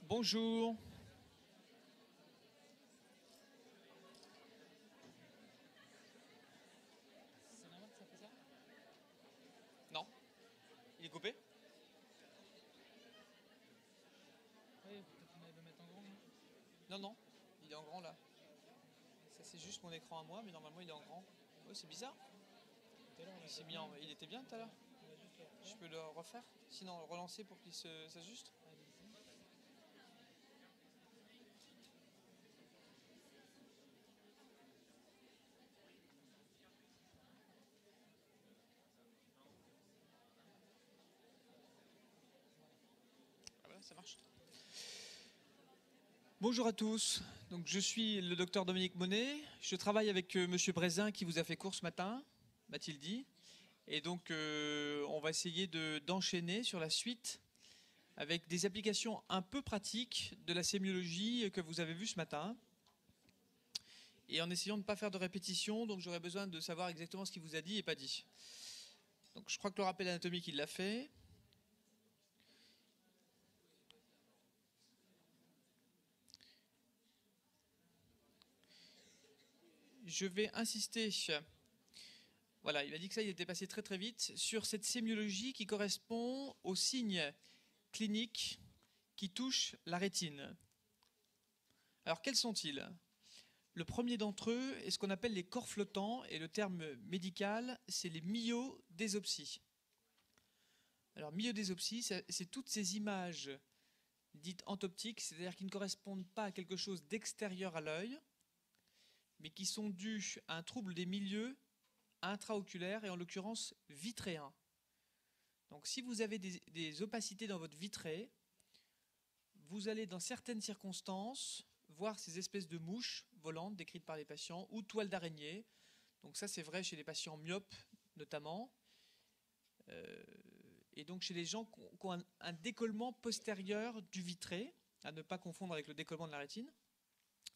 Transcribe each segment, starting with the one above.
Bonjour. C'est normal que ça fait ça? Non. Il est coupé? Oui, peut-être qu'on allait le mettre en grand. Non, non. Il est en grand là. Ça c'est juste mon écran à moi, mais normalement il est en grand. Oh, c'est bizarre. Il s'est mis en... Il était bien tout à l'heure. Je peux le refaire? Sinon le relancer pour qu'il s'ajuste? Ah voilà, ça marche. Bonjour à tous. Donc je suis le docteur Dominique Monet. Je travaille avec Monsieur Brézin qui vous a fait cours ce matin, m'a-t-il dit. Et donc on va essayer d'enchaîner sur la suite avec des applications un peu pratiques de la sémiologie que vous avez vues ce matin. Et en essayant de ne pas faire de répétition, donc j'aurais besoin de savoir exactement ce qu'il vous a dit et pas dit. Donc je crois que le rappel anatomique, il l'a fait. Je vais insister, voilà, il a dit que ça, il était passé très très vite, sur cette sémiologie qui correspond aux signes cliniques qui touchent la rétine. Alors quels sont-ils? Le premier d'entre eux est ce qu'on appelle les corps flottants, et le terme médical, c'est les myodésopsies. Alors myodésopsie, c'est toutes ces images dites entoptiques, c'est-à-dire qui ne correspondent pas à quelque chose d'extérieur à l'œil, mais qui sont dues à un trouble des milieux intraoculaires et en l'occurrence vitréens. Donc si vous avez des opacités dans votre vitrée, vous allez dans certaines circonstances voir ces espèces de mouches volantes décrites par les patients ou toiles d'araignée. Donc ça c'est vrai chez les patients myopes notamment. Et donc chez les gens qui ont un décollement postérieur du vitré, à ne pas confondre avec le décollement de la rétine.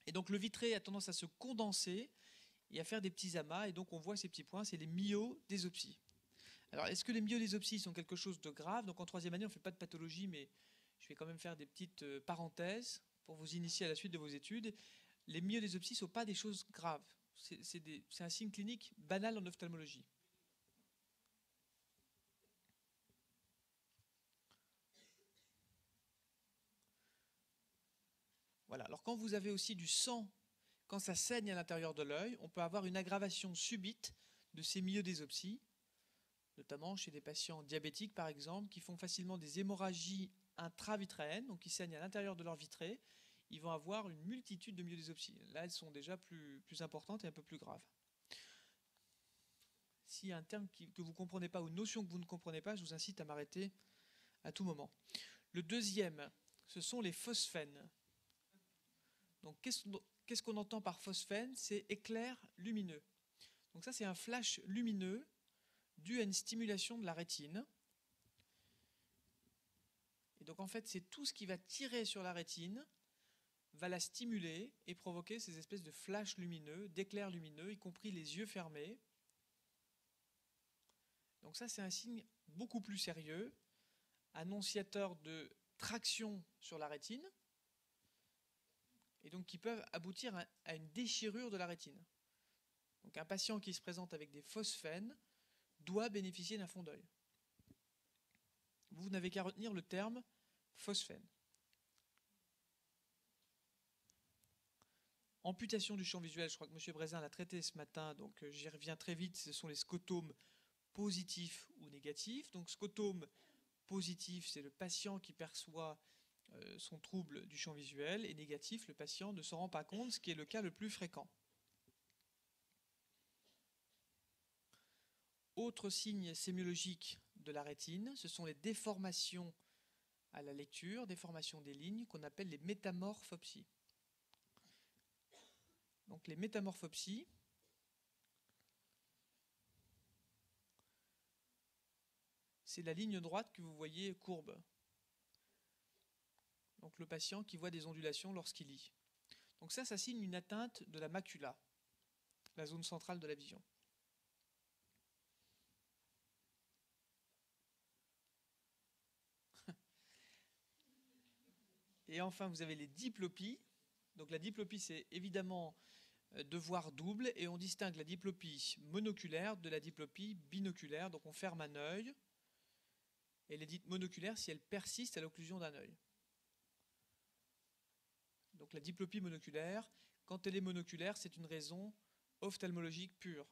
Et donc le vitré a tendance à se condenser et à faire des petits amas, et donc on voit ces petits points, c'est les myodésopsies. Alors est-ce que les myodésopsies sont quelque chose de grave? Donc en troisième année on ne fait pas de pathologie, mais je vais quand même faire des petites parenthèses pour vous initier à la suite de vos études. Les myodésopsies ne sont pas des choses graves, c'est un signe clinique banal en ophtalmologie. Voilà. Alors quand vous avez aussi du sang, quand ça saigne à l'intérieur de l'œil, on peut avoir une aggravation subite de ces myodésopsies, notamment chez des patients diabétiques par exemple, qui font facilement des hémorragies intravitréennes, donc qui saignent à l'intérieur de leur vitrée. Ils vont avoir une multitude de myodésopsies. Là, elles sont déjà plus importantes et un peu plus graves. S'il y a un terme que vous ne comprenez pas ou une notion que vous ne comprenez pas, je vous incite à m'arrêter à tout moment. Le deuxième, ce sont les phosphènes. Donc, qu'est-ce qu'on entend par phosphène? C'est éclair lumineux. Donc ça, c'est un flash lumineux dû à une stimulation de la rétine. Et donc en fait, c'est tout ce qui va tirer sur la rétine, va la stimuler et provoquer ces espèces de flashs lumineux, d'éclairs lumineux, y compris les yeux fermés. Donc ça, c'est un signe beaucoup plus sérieux, annonciateur de traction sur la rétine, et donc qui peuvent aboutir à une déchirure de la rétine. Donc un patient qui se présente avec des phosphènes doit bénéficier d'un fond d'œil. Vous n'avez qu'à retenir le terme phosphène. Amputation du champ visuel, je crois que M. Brézin l'a traité ce matin, donc j'y reviens très vite, ce sont les scotomes positifs ou négatifs. Donc scotome positif, c'est le patient qui perçoit son trouble du champ visuel, et négatif, le patient ne s'en rend pas compte, ce qui est le cas le plus fréquent. Autre signe sémiologique de la rétine, ce sont les déformations à la lecture, déformations des lignes, qu'on appelle les métamorphopsies. Donc les métamorphopsies, c'est la ligne droite que vous voyez courbe. Donc le patient qui voit des ondulations lorsqu'il lit. Donc ça signe une atteinte de la macula, la zone centrale de la vision. Et enfin, vous avez les diplopies. Donc la diplopie, c'est évidemment de voir double, et on distingue la diplopie monoculaire de la diplopie binoculaire. Donc on ferme un œil, et elle est dite monoculaire si elle persiste à l'occlusion d'un œil. Donc la diplopie monoculaire, quand elle est monoculaire, c'est une raison ophtalmologique pure.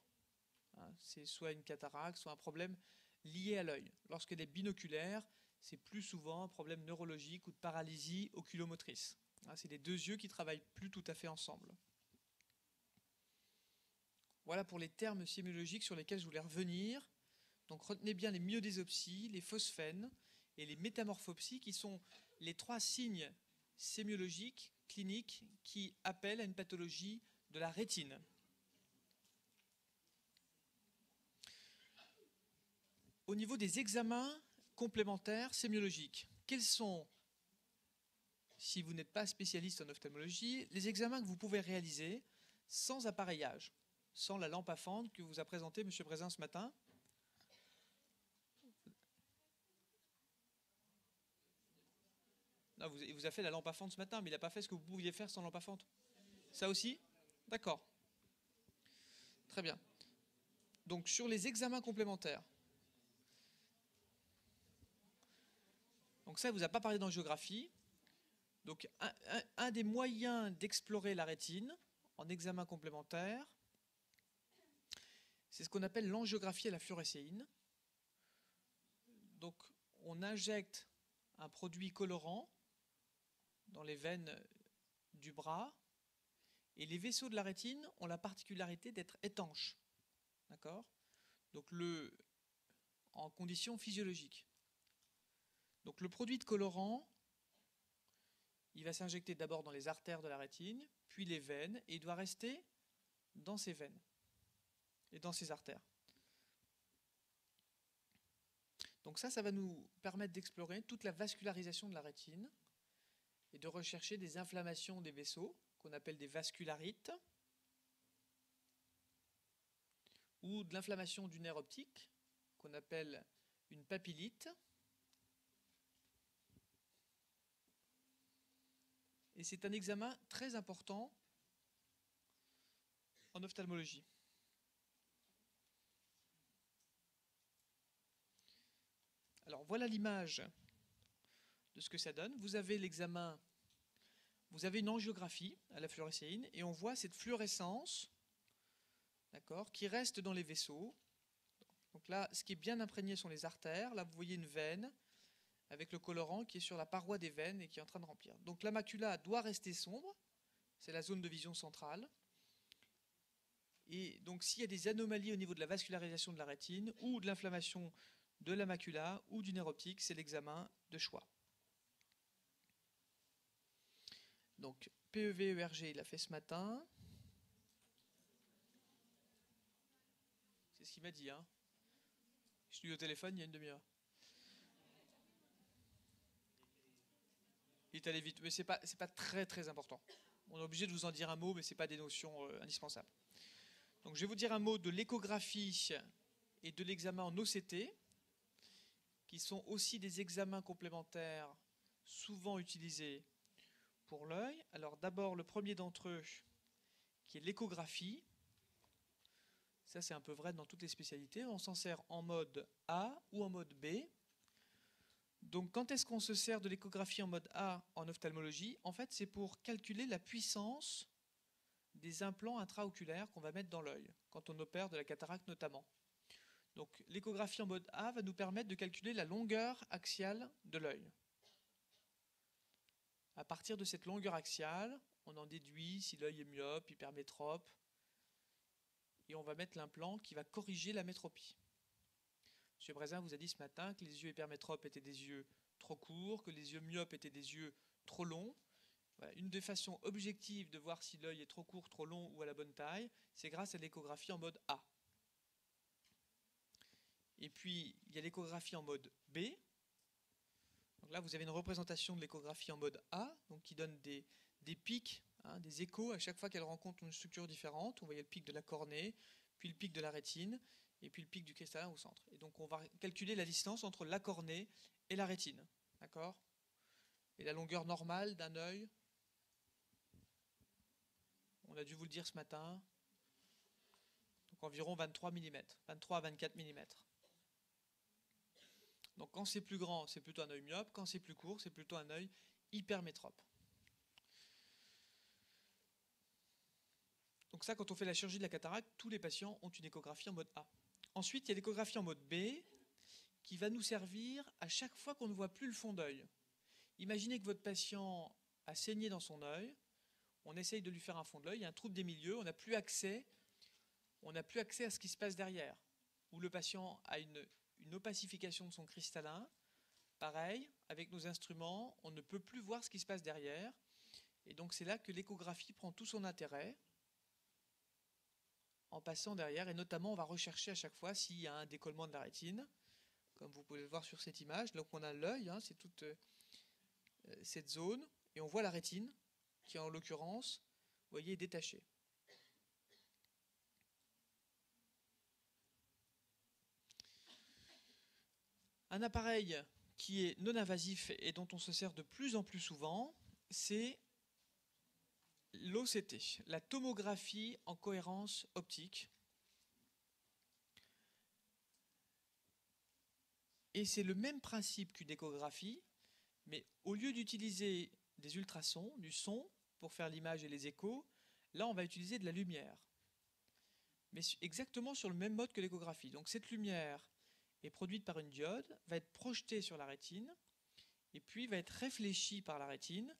C'est soit une cataracte, soit un problème lié à l'œil. Lorsqu'elle est binoculaire, c'est plus souvent un problème neurologique ou de paralysie oculomotrice. C'est les deux yeux qui ne travaillent plus tout à fait ensemble. Voilà pour les termes sémiologiques sur lesquels je voulais revenir. Donc retenez bien les myodésopsies, les phosphènes et les métamorphopsies, qui sont les trois signes sémiologiques cliniques qui appellent à une pathologie de la rétine. Au niveau des examens complémentaires sémiologiques, quels sont, si vous n'êtes pas spécialiste en ophtalmologie, les examens que vous pouvez réaliser sans appareillage, sans la lampe à fente que vous a présenté M. Brézin ce matin? Non, il vous a fait la lampe à fente ce matin, mais il n'a pas fait ce que vous pouviez faire sans lampe à fente. Ça aussi? D'accord. Très bien. Donc sur les examens complémentaires, donc ça, il ne vous a pas parlé d'angiographie. Donc un des moyens d'explorer la rétine en examen complémentaire, c'est ce qu'on appelle l'angiographie à la fluorescéine. Donc on injecte un produit colorant dans les veines du bras, et les vaisseaux de la rétine ont la particularité d'être étanches. D'accord? Donc en conditions physiologiques. Donc le produit de colorant, il va s'injecter d'abord dans les artères de la rétine, puis les veines, et il doit rester dans ces veines et dans ces artères. Donc ça va nous permettre d'explorer toute la vascularisation de la rétine et de rechercher des inflammations des vaisseaux, qu'on appelle des vascularites, ou de l'inflammation du nerf optique, qu'on appelle une papillite. Et c'est un examen très important en ophtalmologie. Alors voilà l'image de ce que ça donne. Vous avez l'examen, vous avez une angiographie à la fluorescéine, et on voit cette fluorescence, d'accord, qui reste dans les vaisseaux. Donc là, ce qui est bien imprégné sont les artères. Là, vous voyez une veine avec le colorant qui est sur la paroi des veines et qui est en train de remplir. Donc la macula doit rester sombre, c'est la zone de vision centrale. Et donc s'il y a des anomalies au niveau de la vascularisation de la rétine ou de l'inflammation de la macula ou du nerf optique, c'est l'examen de choix. Donc PEV, ERG, il l'a fait ce matin. C'est ce qu'il m'a dit, hein. Je suis au téléphone il y a une demi-heure. Il est allé vite, mais c'est pas très très important. On est obligé de vous en dire un mot, mais ce n'est pas des notions indispensables. Donc je vais vous dire un mot de l'échographie et de l'examen en OCT, qui sont aussi des examens complémentaires souvent utilisés pour l'œil. Alors d'abord, le premier d'entre eux, qui est l'échographie. Ça, c'est un peu vrai dans toutes les spécialités. On s'en sert en mode A ou en mode B. Donc quand est-ce qu'on se sert de l'échographie en mode A en ophtalmologie? En fait, c'est pour calculer la puissance des implants intraoculaires qu'on va mettre dans l'œil, quand on opère de la cataracte notamment. Donc l'échographie en mode A va nous permettre de calculer la longueur axiale de l'œil. À partir de cette longueur axiale, on en déduit si l'œil est myope, hypermétrope, et on va mettre l'implant qui va corriger la métropie. M. Brézin vous a dit ce matin que les yeux hypermétropes étaient des yeux trop courts, que les yeux myopes étaient des yeux trop longs. Voilà, une des façons objectives de voir si l'œil est trop court, trop long ou à la bonne taille, c'est grâce à l'échographie en mode A. Et puis, il y a l'échographie en mode B. Donc là, vous avez une représentation de l'échographie en mode A, donc qui donne des pics, des échos à chaque fois qu'elle rencontre une structure différente. On voyait le pic de la cornée, puis le pic de la rétine, et puis le pic du cristallin au centre. Et donc on va calculer la distance entre la cornée et la rétine. D'accord ? Et la longueur normale d'un œil, on a dû vous le dire ce matin, donc environ 23 mm, 23 à 24 mm. Donc quand c'est plus grand, c'est plutôt un œil myope, quand c'est plus court, c'est plutôt un œil hypermétrope. Donc ça, quand on fait la chirurgie de la cataracte, tous les patients ont une échographie en mode A. Ensuite, il y a l'échographie en mode B qui va nous servir à chaque fois qu'on ne voit plus le fond d'œil. Imaginez que votre patient a saigné dans son œil, on essaye de lui faire un fond de l'œil, il y a un trouble des milieux, on n'a plus accès à ce qui se passe derrière. Ou le patient a une opacification de son cristallin, pareil, avec nos instruments, on ne peut plus voir ce qui se passe derrière. Et donc c'est là que l'échographie prend tout son intérêt, en passant derrière, et notamment on va rechercher à chaque fois s'il y a un décollement de la rétine, comme vous pouvez le voir sur cette image. Donc on a l'œil, c'est toute cette zone, et on voit la rétine, qui en l'occurrence, vous voyez, est détachée. Un appareil qui est non invasif et dont on se sert de plus en plus souvent, c'est l'OCT, la tomographie en cohérence optique. Et c'est le même principe qu'une échographie, mais au lieu d'utiliser des ultrasons, du son, pour faire l'image et les échos, là on va utiliser de la lumière. Mais exactement sur le même mode que l'échographie. Donc cette lumière est produite par une diode, va être projetée sur la rétine, et puis va être réfléchie par la rétine,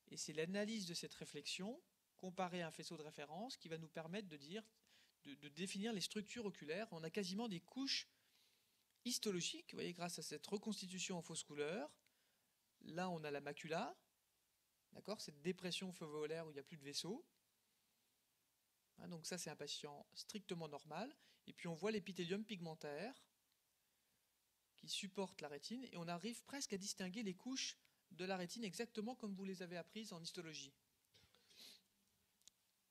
et c'est l'analyse de cette réflexion, comparée à un faisceau de référence, qui va nous permettre de définir les structures oculaires. On a quasiment des couches histologiques, vous voyez, grâce à cette reconstitution en fausse couleur. Là, on a la macula, d'accord, cette dépression fovéolaire où il n'y a plus de vaisseau. Donc ça, c'est un patient strictement normal. Et puis on voit l'épithélium pigmentaire qui supporte la rétine, et on arrive presque à distinguer les couches de la rétine exactement comme vous les avez apprises en histologie,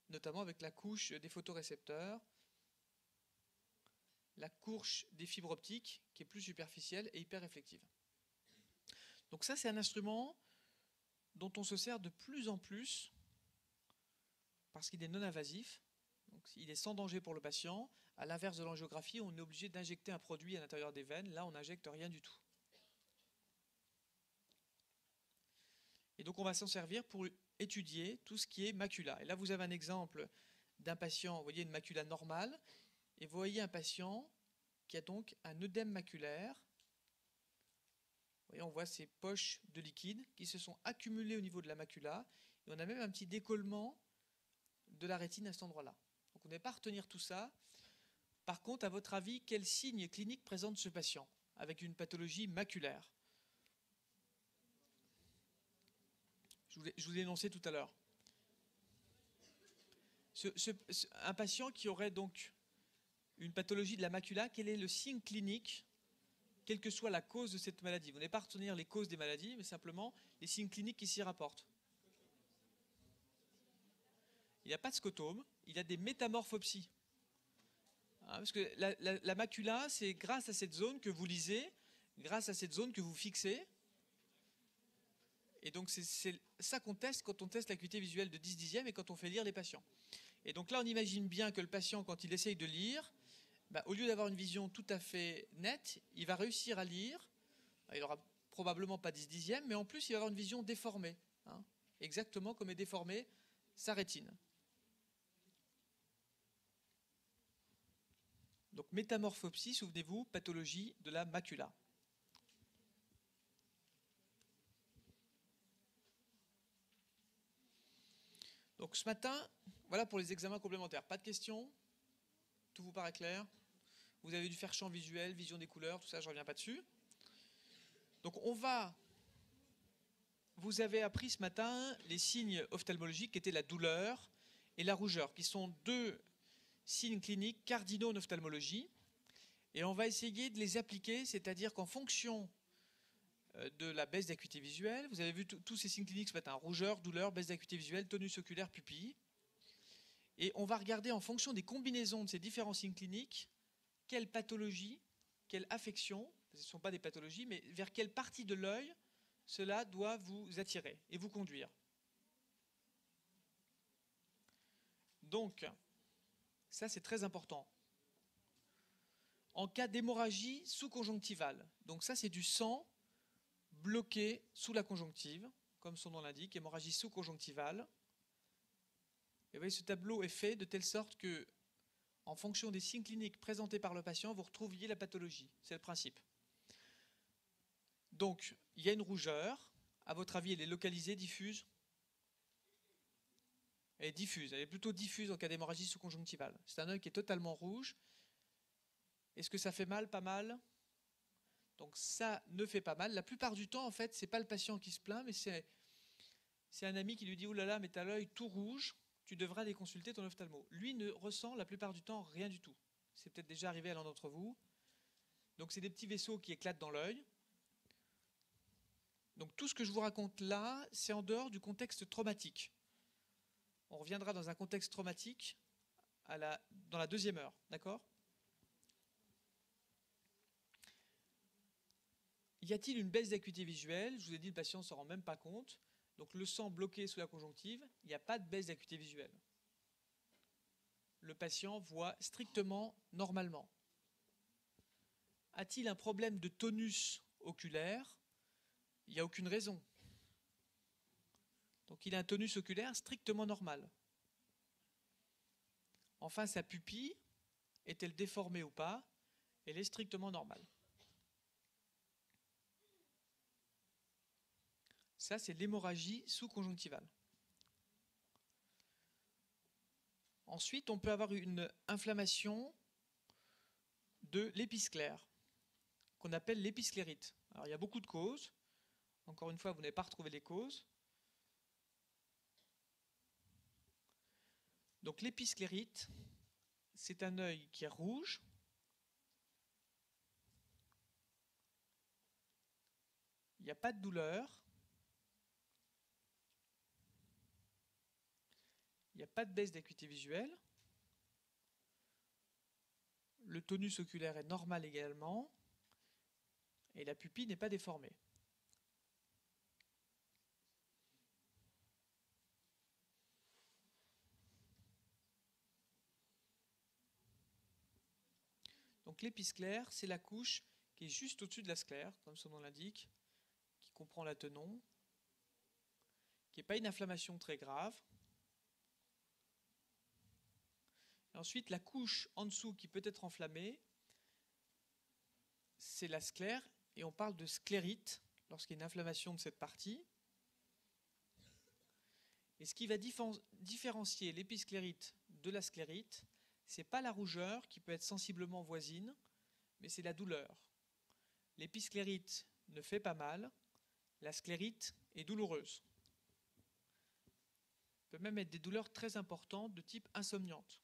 notamment avec la couche des photorécepteurs, la couche des fibres optiques qui est plus superficielle et hyper réflective. Donc ça, c'est un instrument dont on se sert de plus en plus parce qu'il est non invasif, donc il est sans danger pour le patient. À l'inverse de l'angiographie, on est obligé d'injecter un produit à l'intérieur des veines. Là, on n'injecte rien du tout. Et donc on va s'en servir pour étudier tout ce qui est macula. Et là, vous avez un exemple d'un patient, vous voyez une macula normale, et vous voyez un patient qui a donc un œdème maculaire. Vous voyez, on voit ces poches de liquide qui se sont accumulées au niveau de la macula, et on a même un petit décollement de la rétine à cet endroit-là. Donc on n'est pas à retenir tout ça. Par contre, à votre avis, quel signe clinique présente ce patient avec une pathologie maculaire? Je vous l'ai énoncé tout à l'heure. Un patient qui aurait donc une pathologie de la macula, quel est le signe clinique, quelle que soit la cause de cette maladie? Vous n'avez pas à retenir les causes des maladies, mais simplement les signes cliniques qui s'y rapportent. Il n'y a pas de scotome, il y a des métamorphopsies. Parce que la macula, c'est grâce à cette zone que vous lisez, grâce à cette zone que vous fixez. Et donc c'est ça qu'on teste quand on teste l'acuité visuelle de 10 dixièmes et quand on fait lire les patients. Et donc là, on imagine bien que le patient, quand il essaye de lire, au lieu d'avoir une vision tout à fait nette, il va réussir à lire. Il n'aura probablement pas 10 dixièmes, mais en plus, il va avoir une vision déformée. Exactement comme est déformée sa rétine. Donc métamorphopsie, souvenez-vous, pathologie de la macula. Donc ce matin, voilà pour les examens complémentaires. Pas de questions? Tout vous paraît clair? Vous avez dû faire champ visuel, vision des couleurs, tout ça, je ne reviens pas dessus. Donc vous avez appris ce matin les signes ophtalmologiques qui étaient la douleur et la rougeur, qui sont deux signes cliniques cardinaux en ophtalmologie. Et on va essayer de les appliquer, c'est-à-dire qu'en fonction de la baisse d'acuité visuelle, vous avez vu tous ces signes cliniques ce matin, rougeur, douleur, baisse d'acuité visuelle, tonus oculaire, pupille. Et on va regarder en fonction des combinaisons de ces différents signes cliniques, quelle pathologie, quelle affection, ce ne sont pas des pathologies, mais vers quelle partie de l'œil cela doit vous attirer et vous conduire. Donc, ça c'est très important. En cas d'hémorragie sous-conjonctivale, donc ça c'est du sang bloqué sous la conjonctive, comme son nom l'indique, hémorragie sous-conjonctivale. Et vous voyez, ce tableau est fait de telle sorte que, en fonction des signes cliniques présentés par le patient, vous retrouviez la pathologie. C'est le principe. Donc, il y a une rougeur. À votre avis, elle est localisée, diffuse? Elle est diffuse. Elle est plutôt diffuse en cas d'hémorragie sous-conjonctivale. C'est un œil qui est totalement rouge. Est-ce que ça fait mal? Pas mal. Donc ça ne fait pas mal. La plupart du temps, en fait, c'est pas le patient qui se plaint, mais c'est un ami qui lui dit « Ouh là là, mais t'as l'œil tout rouge, tu devrais aller consulter ton ophtalmo ». Lui ne ressent la plupart du temps rien du tout. C'est peut-être déjà arrivé à l'un d'entre vous. Donc c'est des petits vaisseaux qui éclatent dans l'œil. Donc tout ce que je vous raconte là, c'est en dehors du contexte traumatique. On reviendra dans un contexte traumatique dans la deuxième heure, d'accord ? Y a-t-il une baisse d'acuité visuelle? Je vous ai dit, le patient ne s'en rend même pas compte. Donc le sang bloqué sous la conjonctive, il n'y a pas de baisse d'acuité visuelle. Le patient voit strictement normalement. A-t-il un problème de tonus oculaire? Il n'y a aucune raison. Donc il a un tonus oculaire strictement normal. Enfin, sa pupille, est-elle déformée ou pas? Elle est strictement normale. Ça, c'est l'hémorragie sous-conjonctivale. Ensuite, on peut avoir une inflammation de l'épisclère, qu'on appelle l'épisclérite. Alors, il y a beaucoup de causes. Encore une fois, vous n'avez pas retrouvé les causes. Donc, l'épisclérite, c'est un œil qui est rouge. Il n'y a pas de douleur. Il n'y a pas de baisse d'acuité visuelle. Le tonus oculaire est normal également. Et la pupille n'est pas déformée. Donc l'épisclère, c'est la couche qui est juste au-dessus de la sclère, comme son nom l'indique, qui comprend la tenon, qui n'est pas une inflammation très grave. Et ensuite, la couche en dessous qui peut être enflammée, c'est la sclère, et on parle de sclérite lorsqu'il y a une inflammation de cette partie. Et ce qui va différencier l'épisclérite de la sclérite, ce n'est pas la rougeur qui peut être sensiblement voisine, mais c'est la douleur. L'épisclérite ne fait pas mal, la sclérite est douloureuse. Il peut même être des douleurs très importantes de type insomniante.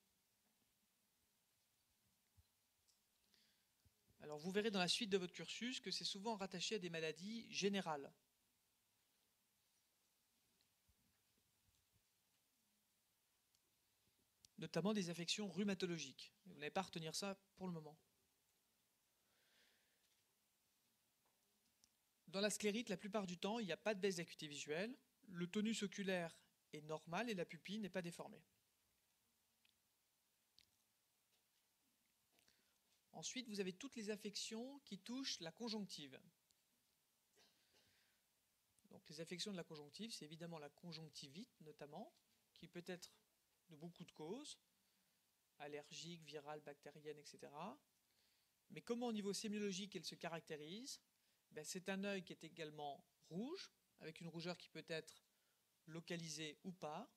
Alors vous verrez dans la suite de votre cursus que c'est souvent rattaché à des maladies générales. Notamment des affections rhumatologiques. Vous n'allez pas retenir ça pour le moment. Dans la sclérite, la plupart du temps, il n'y a pas de baisse d'acuité visuelle. Le tonus oculaire est normal et la pupille n'est pas déformée. Ensuite, vous avez toutes les affections qui touchent la conjonctive. Donc, les affections de la conjonctive, c'est évidemment la conjonctivite notamment, qui peut être de beaucoup de causes, allergiques, virales, bactériennes, etc. Mais comment au niveau sémiologique elle se caractérise? C'est un œil qui est également rouge, avec une rougeur qui peut être localisée ou pas.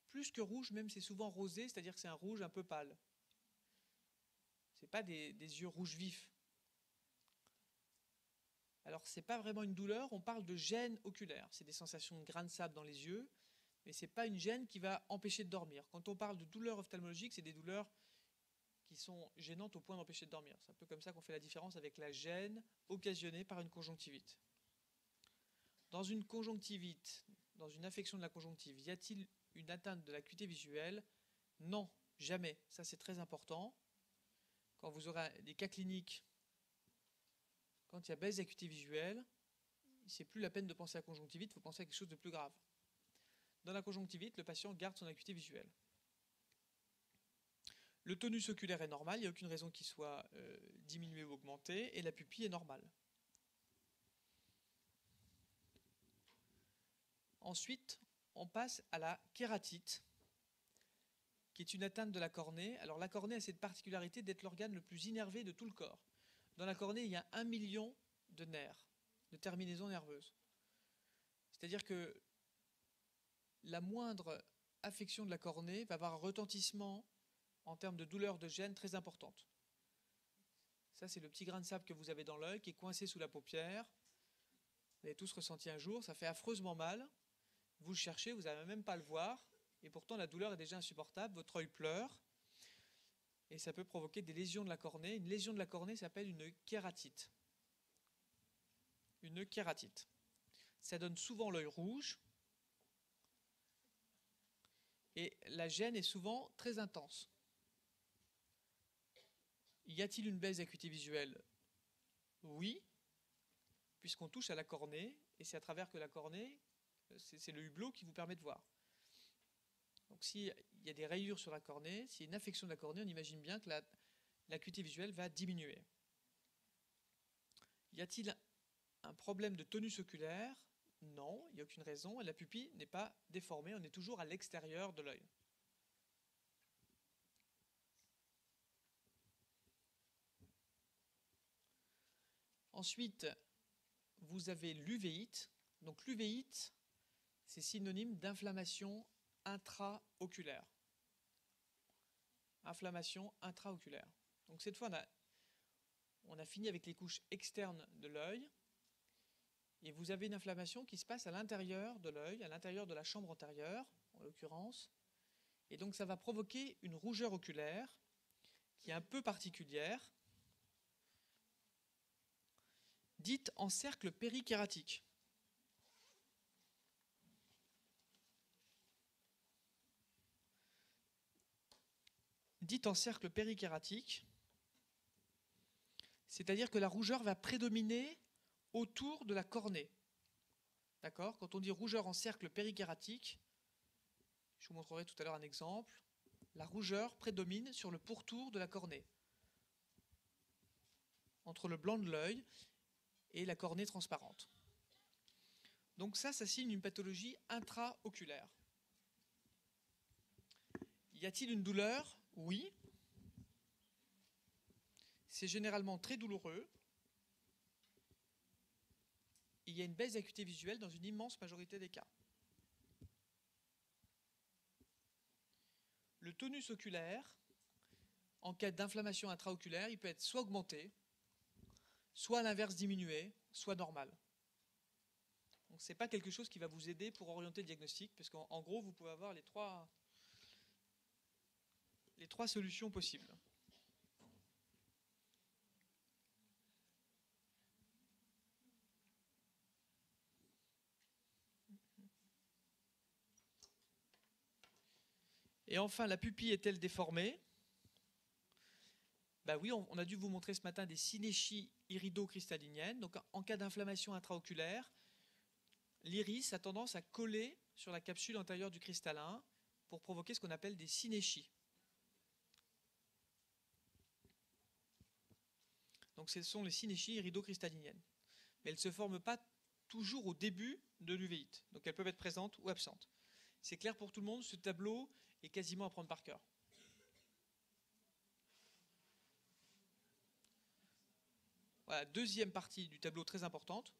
Plus que rouge, même c'est souvent rosé, c'est-à-dire que c'est un rouge un peu pâle. Ce n'est pas des yeux rouges vifs. Alors, ce n'est pas vraiment une douleur, on parle de gêne oculaire. C'est des sensations de grains de sable dans les yeux, mais ce n'est pas une gêne qui va empêcher de dormir. Quand on parle de douleur ophtalmologique, c'est des douleurs qui sont gênantes au point d'empêcher de dormir. C'est un peu comme ça qu'on fait la différence avec la gêne occasionnée par une conjonctivite. Dans une conjonctivite, dans une affection de la conjonctive, y a-t-il une atteinte de l'acuité visuelle? Non, jamais. Ça, c'est très important. Quand vous aurez des cas cliniques, quand il y a baisse d'acuité visuelle, c'est plus la peine de penser à conjonctivite, il faut penser à quelque chose de plus grave. Dans la conjonctivite, le patient garde son acuité visuelle. Le tonus oculaire est normal, il n'y a aucune raison qu'il soit diminué ou augmenté, et la pupille est normale. Ensuite, on passe à la kératite, qui est une atteinte de la cornée. Alors la cornée a cette particularité d'être l'organe le plus innervé de tout le corps. Dans la cornée, il y a 1 million de nerfs, de terminaisons nerveuses. C'est-à-dire que la moindre affection de la cornée va avoir un retentissement en termes de douleur de gêne très importante. Ça, c'est le petit grain de sable que vous avez dans l'œil qui est coincé sous la paupière. Vous avez tous ressenti un jour, ça fait affreusement mal. Vous le cherchez, vous n'avez même pas à le voir. Et pourtant, la douleur est déjà insupportable. Votre œil pleure. Et ça peut provoquer des lésions de la cornée. Une lésion de la cornée s'appelle une kératite. Une kératite. Ça donne souvent l'œil rouge. Et la gêne est souvent très intense. Y a-t-il une baisse d'acuité visuelle? Oui, puisqu'on touche à la cornée, et c'est à travers que la cornée, c'est le hublot qui vous permet de voir. Donc s'il y a des rayures sur la cornée, s'il y a une affection de la cornée, on imagine bien que l'acuité visuelle va diminuer. Y a-t-il un problème de tonus oculaire? Non, il n'y a aucune raison, la pupille n'est pas déformée, on est toujours à l'extérieur de l'œil. Ensuite, vous avez l'uvéite. Donc l'uvéite, c'est synonyme d'inflammation intraoculaire. Inflammation intraoculaire. Donc cette fois, on a fini avec les couches externes de l'œil. Et vous avez une inflammation qui se passe à l'intérieur de l'œil, à l'intérieur de la chambre antérieure, en l'occurrence. Et donc ça va provoquer une rougeur oculaire qui est un peu particulière, dite en cercle périkératique. Dite en cercle périkératique, c'est-à-dire que la rougeur va prédominer autour de la cornée. D'accord? Quand on dit rougeur en cercle périkératique, je vous montrerai tout à l'heure un exemple, la rougeur prédomine sur le pourtour de la cornée, entre le blanc de l'œil et la cornée transparente. Donc ça signe une pathologie intraoculaire. Y a-t-il une douleur? Oui. C'est généralement très douloureux. Il y a une baisse d'acuité visuelle dans une immense majorité des cas. Le tonus oculaire, en cas d'inflammation intraoculaire, il peut être soit augmenté, soit à l'inverse diminué, soit normal. Donc ce n'est pas quelque chose qui va vous aider pour orienter le diagnostic, parce qu'en gros, vous pouvez avoir les trois solutions possibles. Et enfin, la pupille est-elle déformée? Ben oui, on a dû vous montrer ce matin des synéchies irido-cristalliniennes. Donc en cas d'inflammation intraoculaire, l'iris a tendance à coller sur la capsule antérieure du cristallin pour provoquer ce qu'on appelle des synéchies. Donc ce sont les synéchies irido-cristalliniennes. Mais elles ne se forment pas toujours au début de l'uvéite. Donc elles peuvent être présentes ou absentes. C'est clair pour tout le monde, ce tableau est quasiment à prendre par cœur. Voilà, deuxième partie du tableau très importante.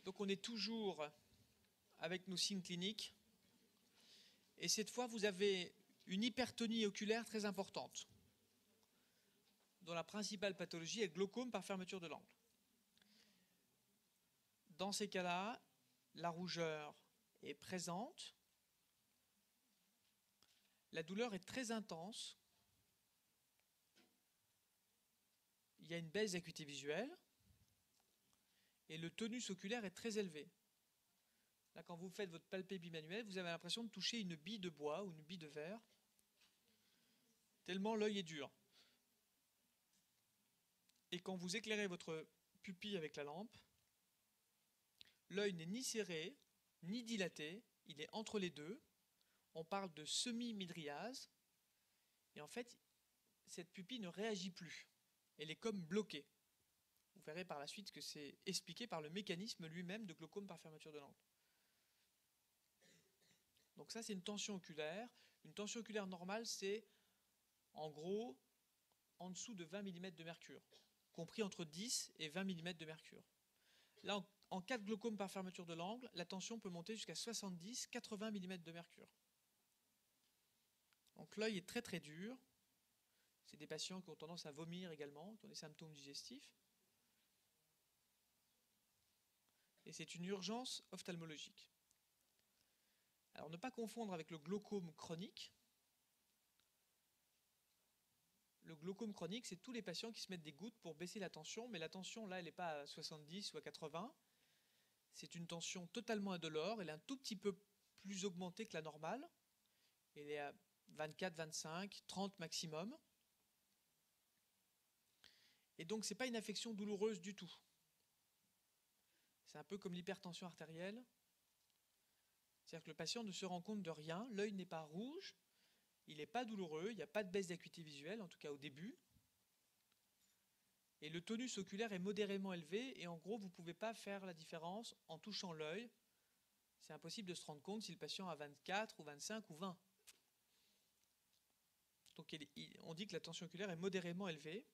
Donc on est toujours avec nos signes cliniques. Et cette fois, vous avez une hypertonie oculaire très importante, dont la principale pathologie est le glaucome par fermeture de l'angle. Dans ces cas-là, la rougeur est présente, la douleur est très intense, il y a une baisse d'acuité visuelle et le tonus oculaire est très élevé. Là, quand vous faites votre palpébie manuelle, vous avez l'impression de toucher une bille de bois ou une bille de verre, tellement l'œil est dur. Et quand vous éclairez votre pupille avec la lampe, l'œil n'est ni serré, ni dilaté, il est entre les deux. On parle de semi-mydriase. Et en fait, cette pupille ne réagit plus. Elle est comme bloquée. Vous verrez par la suite que c'est expliqué par le mécanisme lui-même de glaucome par fermeture de l'angle. Donc ça, c'est une tension oculaire. Une tension oculaire normale, c'est en gros en dessous de 20 mm de mercure, compris entre 10 et 20 mm de mercure. Là, en cas de glaucome par fermeture de l'angle, la tension peut monter jusqu'à 70-80 mm de mercure. Donc l'œil est très très dur. C'est des patients qui ont tendance à vomir également, qui ont des symptômes digestifs. Et c'est une urgence ophtalmologique. Alors ne pas confondre avec le glaucome chronique. Le glaucome chronique, c'est tous les patients qui se mettent des gouttes pour baisser la tension, mais la tension là, elle n'est pas à 70 ou à 80. C'est une tension totalement indolore, elle est un tout petit peu plus augmentée que la normale. Elle est à 24, 25, 30 maximum. Et donc, ce n'est pas une affection douloureuse du tout. C'est un peu comme l'hypertension artérielle. C'est-à-dire que le patient ne se rend compte de rien, l'œil n'est pas rouge, il n'est pas douloureux, il n'y a pas de baisse d'acuité visuelle, en tout cas au début. Et le tonus oculaire est modérément élevé, et en gros, vous ne pouvez pas faire la différence en touchant l'œil. C'est impossible de se rendre compte si le patient a 24 ou 25 ou 20. Donc on dit que la tension oculaire est modérément élevée.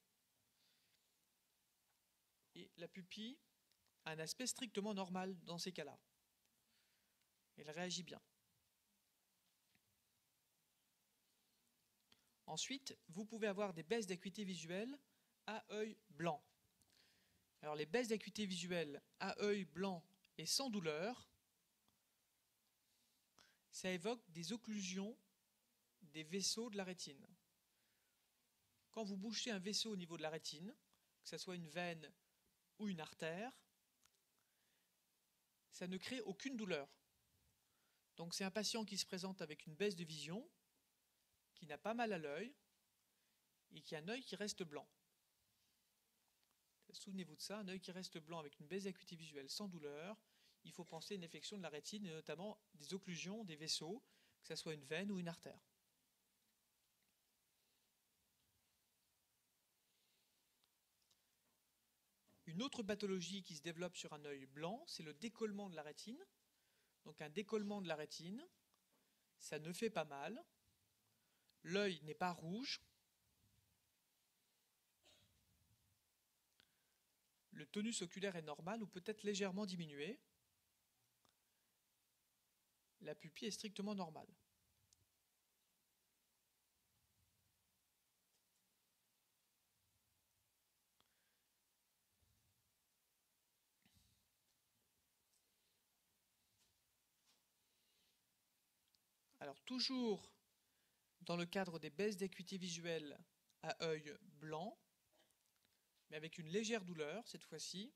Et la pupille a un aspect strictement normal dans ces cas-là. Elle réagit bien. Ensuite, vous pouvez avoir des baisses d'acuité visuelle à œil blanc. Alors les baisses d'acuité visuelle à œil blanc et sans douleur, ça évoque des occlusions des vaisseaux de la rétine. Quand vous bouchez un vaisseau au niveau de la rétine, que ce soit une veine ou une artère, ça ne crée aucune douleur. Donc c'est un patient qui se présente avec une baisse de vision, qui n'a pas mal à l'œil et qui a un œil qui reste blanc. Souvenez-vous de ça, un œil qui reste blanc avec une baisse d'acuité visuelle sans douleur, il faut penser à une affection de la rétine et notamment des occlusions des vaisseaux, que ce soit une veine ou une artère. Une autre pathologie qui se développe sur un œil blanc, c'est le décollement de la rétine. Donc un décollement de la rétine, ça ne fait pas mal. L'œil n'est pas rouge. Le tonus oculaire est normal ou peut-être légèrement diminué. La pupille est strictement normale. Alors toujours dans le cadre des baisses d'acuité visuelle à œil blanc, mais avec une légère douleur cette fois-ci,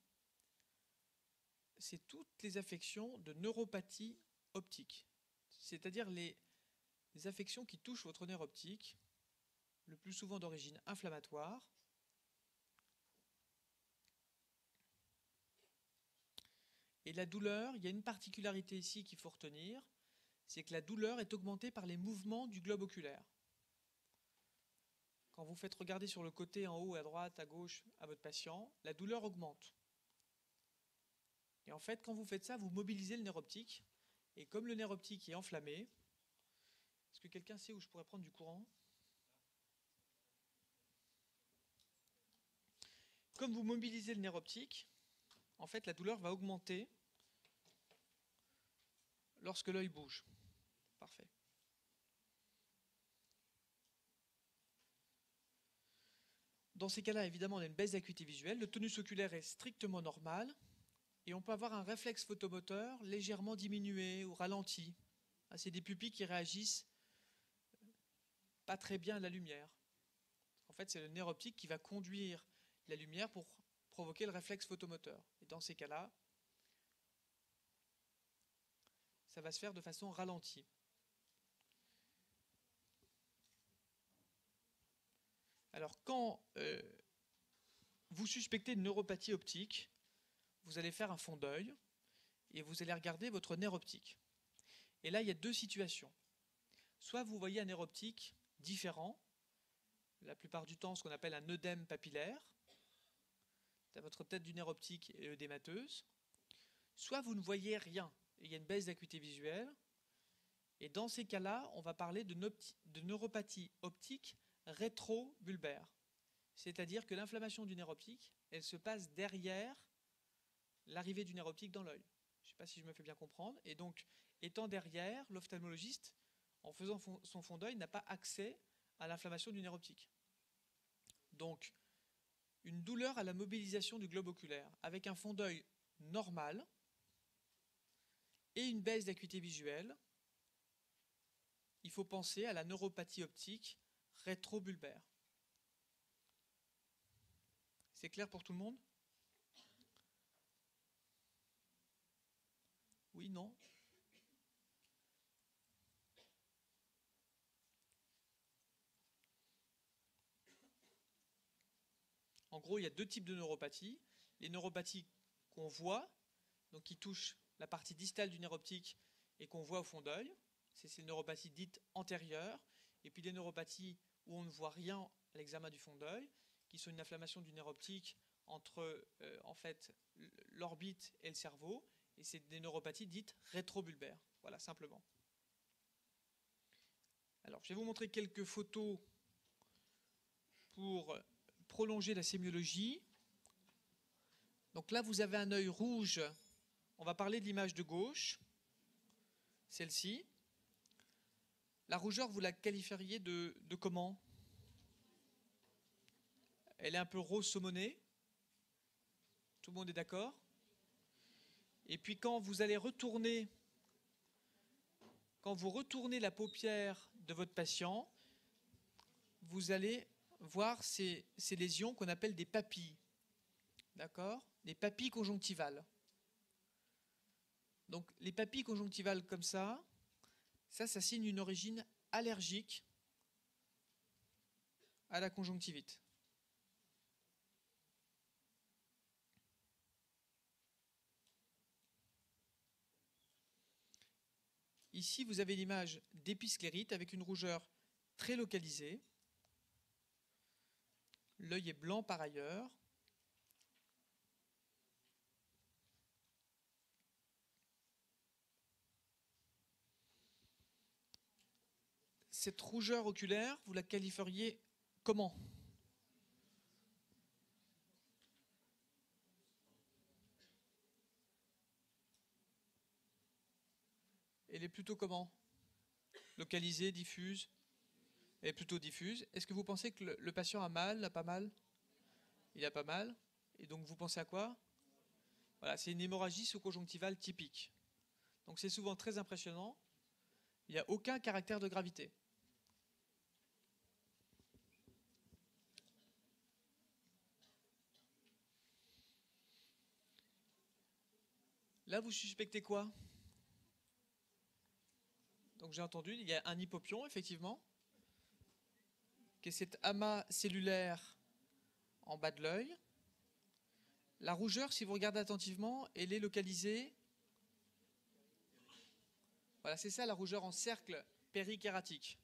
c'est toutes les affections de neuropathie optique, c'est-à-dire les affections qui touchent votre nerf optique, le plus souvent d'origine inflammatoire. Et la douleur, il y a une particularité ici qu'il faut retenir, c'est que la douleur est augmentée par les mouvements du globe oculaire. Quand vous faites regarder sur le côté, en haut, à droite, à gauche, à votre patient, la douleur augmente. Et en fait, quand vous faites ça, vous mobilisez le nerf optique. Et comme le nerf optique est enflammé, est-ce que quelqu'un sait où je pourrais prendre du courant? Comme vous mobilisez le nerf optique, en fait, la douleur va augmenter lorsque l'œil bouge. Parfait. Dans ces cas-là, évidemment, on a une baisse d'acuité visuelle. Le tonus oculaire est strictement normal. Et on peut avoir un réflexe photomoteur légèrement diminué ou ralenti. C'est des pupilles qui réagissent pas très bien à la lumière. En fait, c'est le nerf optique qui va conduire la lumière pour provoquer le réflexe photomoteur. Et dans ces cas-là, ça va se faire de façon ralentie. Alors, quand vous suspectez une neuropathie optique, vous allez faire un fond d'œil et vous allez regarder votre nerf optique. Et là, il y a deux situations. Soit vous voyez un nerf optique différent, la plupart du temps ce qu'on appelle un œdème papillaire, votre tête du nerf optique est œdémateuse, soit vous ne voyez rien, et il y a une baisse d'acuité visuelle, et dans ces cas-là, on va parler de neuropathie optique rétrobulbaire. C'est-à-dire que l'inflammation du nerf optique, elle se passe derrière l'arrivée du nerf optique dans l'œil. Je ne sais pas si je me fais bien comprendre. Et donc, étant derrière, l'ophtalmologiste, en faisant son fond d'œil, n'a pas accès à l'inflammation du nerf optique. Donc, une douleur à la mobilisation du globe oculaire avec un fond d'œil normal et une baisse d'acuité visuelle, il faut penser à la neuropathie optique rétrobulbaire. C'est clair pour tout le monde? Oui, non? En gros, il y a deux types de neuropathies. Les neuropathies qu'on voit, donc qui touchent la partie distale du nerf optique et qu'on voit au fond d'œil. C'est ces neuropathies dites antérieures. Et puis des neuropathies où on ne voit rien à l'examen du fond d'œil, qui sont une inflammation du nerf optique entre en fait l'orbite et le cerveau. Et c'est des neuropathies dites rétrobulbaires. Voilà, simplement. Alors, je vais vous montrer quelques photos pour prolonger la sémiologie. Donc là, vous avez un œil rouge. On va parler de l'image de gauche, celle-ci. La rougeur, vous la qualifieriez de comment? Elle est un peu rose saumonée. Tout le monde est d'accord? Et puis quand vous allez retourner, quand vous retournez la paupière de votre patient, vous allez voir ces lésions qu'on appelle des papilles. D'accord? Des papilles conjonctivales. Donc les papilles conjonctivales comme ça signe une origine allergique à la conjonctivite. Ici, vous avez l'image d'épisclérite avec une rougeur très localisée. L'œil est blanc par ailleurs. Cette rougeur oculaire, vous la qualifieriez comment? Elle est plutôt comment? Localisée, diffuse? Elle est plutôt diffuse. Est-ce que vous pensez que le patient a mal, n'a pas mal? Il a pas mal. Et donc vous pensez à quoi? Voilà, c'est une hémorragie sous-conjonctivale typique. Donc c'est souvent très impressionnant. Il n'y a aucun caractère de gravité. Là, vous suspectez quoi? Donc j'ai entendu, il y a un hypopion, effectivement, qui est cet amas cellulaire en bas de l'œil. La rougeur, si vous regardez attentivement, elle est localisée. Voilà, c'est ça la rougeur en cercle périkératique.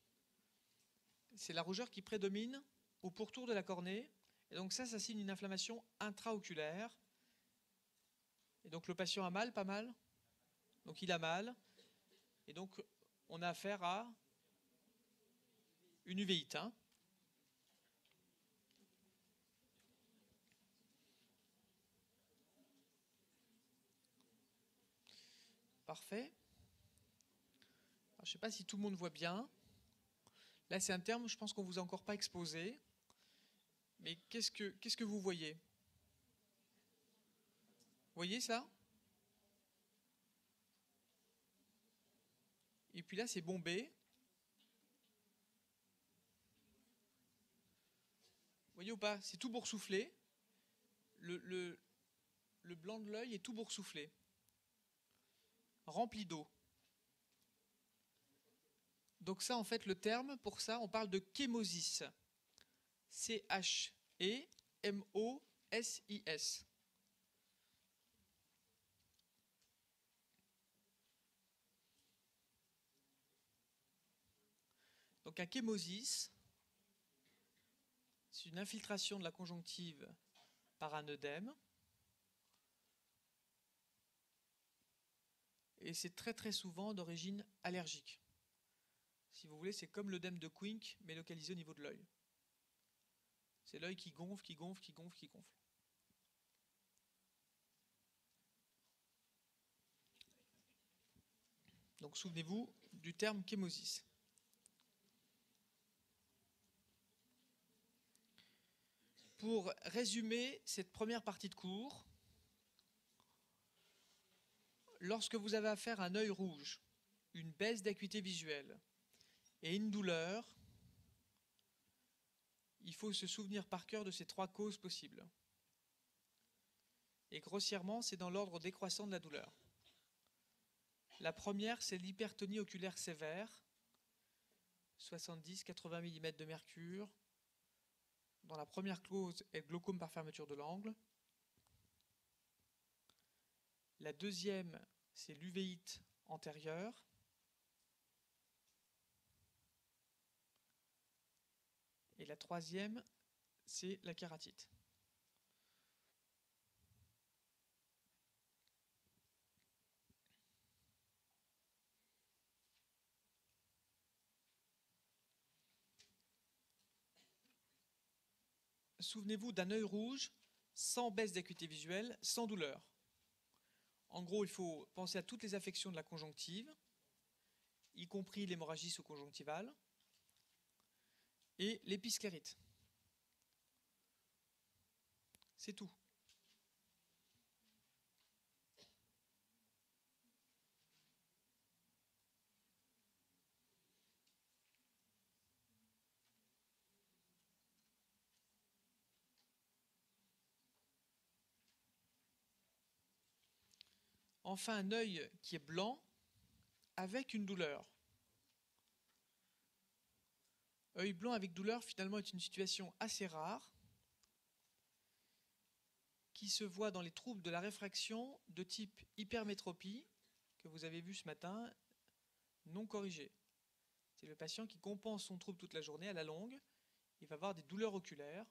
C'est la rougeur qui prédomine au pourtour de la cornée. Et donc ça signe une inflammation intraoculaire. Et donc le patient a mal, pas mal? Donc il a mal. Et donc on a affaire à une uvéite. Hein. Parfait. Alors, je ne sais pas si tout le monde voit bien. Là, c'est un terme, je pense qu'on ne vous a encore pas exposé. Mais qu'est-ce que vous voyez? Vous voyez ça? Et puis là, c'est bombé. Vous voyez ou pas? C'est tout boursouflé. Le blanc de l'œil est tout boursouflé. Rempli d'eau. Donc ça, en fait, le terme, pour ça, on parle de chémosis. C-H-E-M-O-S-I-S. Donc un chémosis, c'est une infiltration de la conjonctive par un œdème. Et c'est très très souvent d'origine allergique. Si vous voulez, c'est comme l'œdème de Quincke, mais localisé au niveau de l'œil. C'est l'œil qui gonfle, qui gonfle, qui gonfle, qui gonfle. Donc souvenez-vous du terme chémosis. Pour résumer cette première partie de cours, lorsque vous avez affaire à un œil rouge, une baisse d'acuité visuelle et une douleur, il faut se souvenir par cœur de ces 3 causes possibles. Et grossièrement, c'est dans l'ordre décroissant de la douleur. La première, c'est l'hypertonie oculaire sévère, 70-80 mm de mercure. Dans la première cause est le glaucome par fermeture de l'angle. La deuxième, c'est l'uvéite antérieure. Et la troisième, c'est la kératite. Souvenez-vous d'un œil rouge sans baisse d'acuité visuelle, sans douleur. En gros, il faut penser à toutes les affections de la conjonctive, y compris l'hémorragie sous-conjonctivale et l'épisclérite. C'est tout. Enfin, un œil qui est blanc avec une douleur. Œil blanc avec douleur, finalement, est une situation assez rare qui se voit dans les troubles de la réfraction de type hypermétropie, que vous avez vu ce matin, non corrigé. C'est le patient qui compense son trouble toute la journée à la longue. Il va avoir des douleurs oculaires,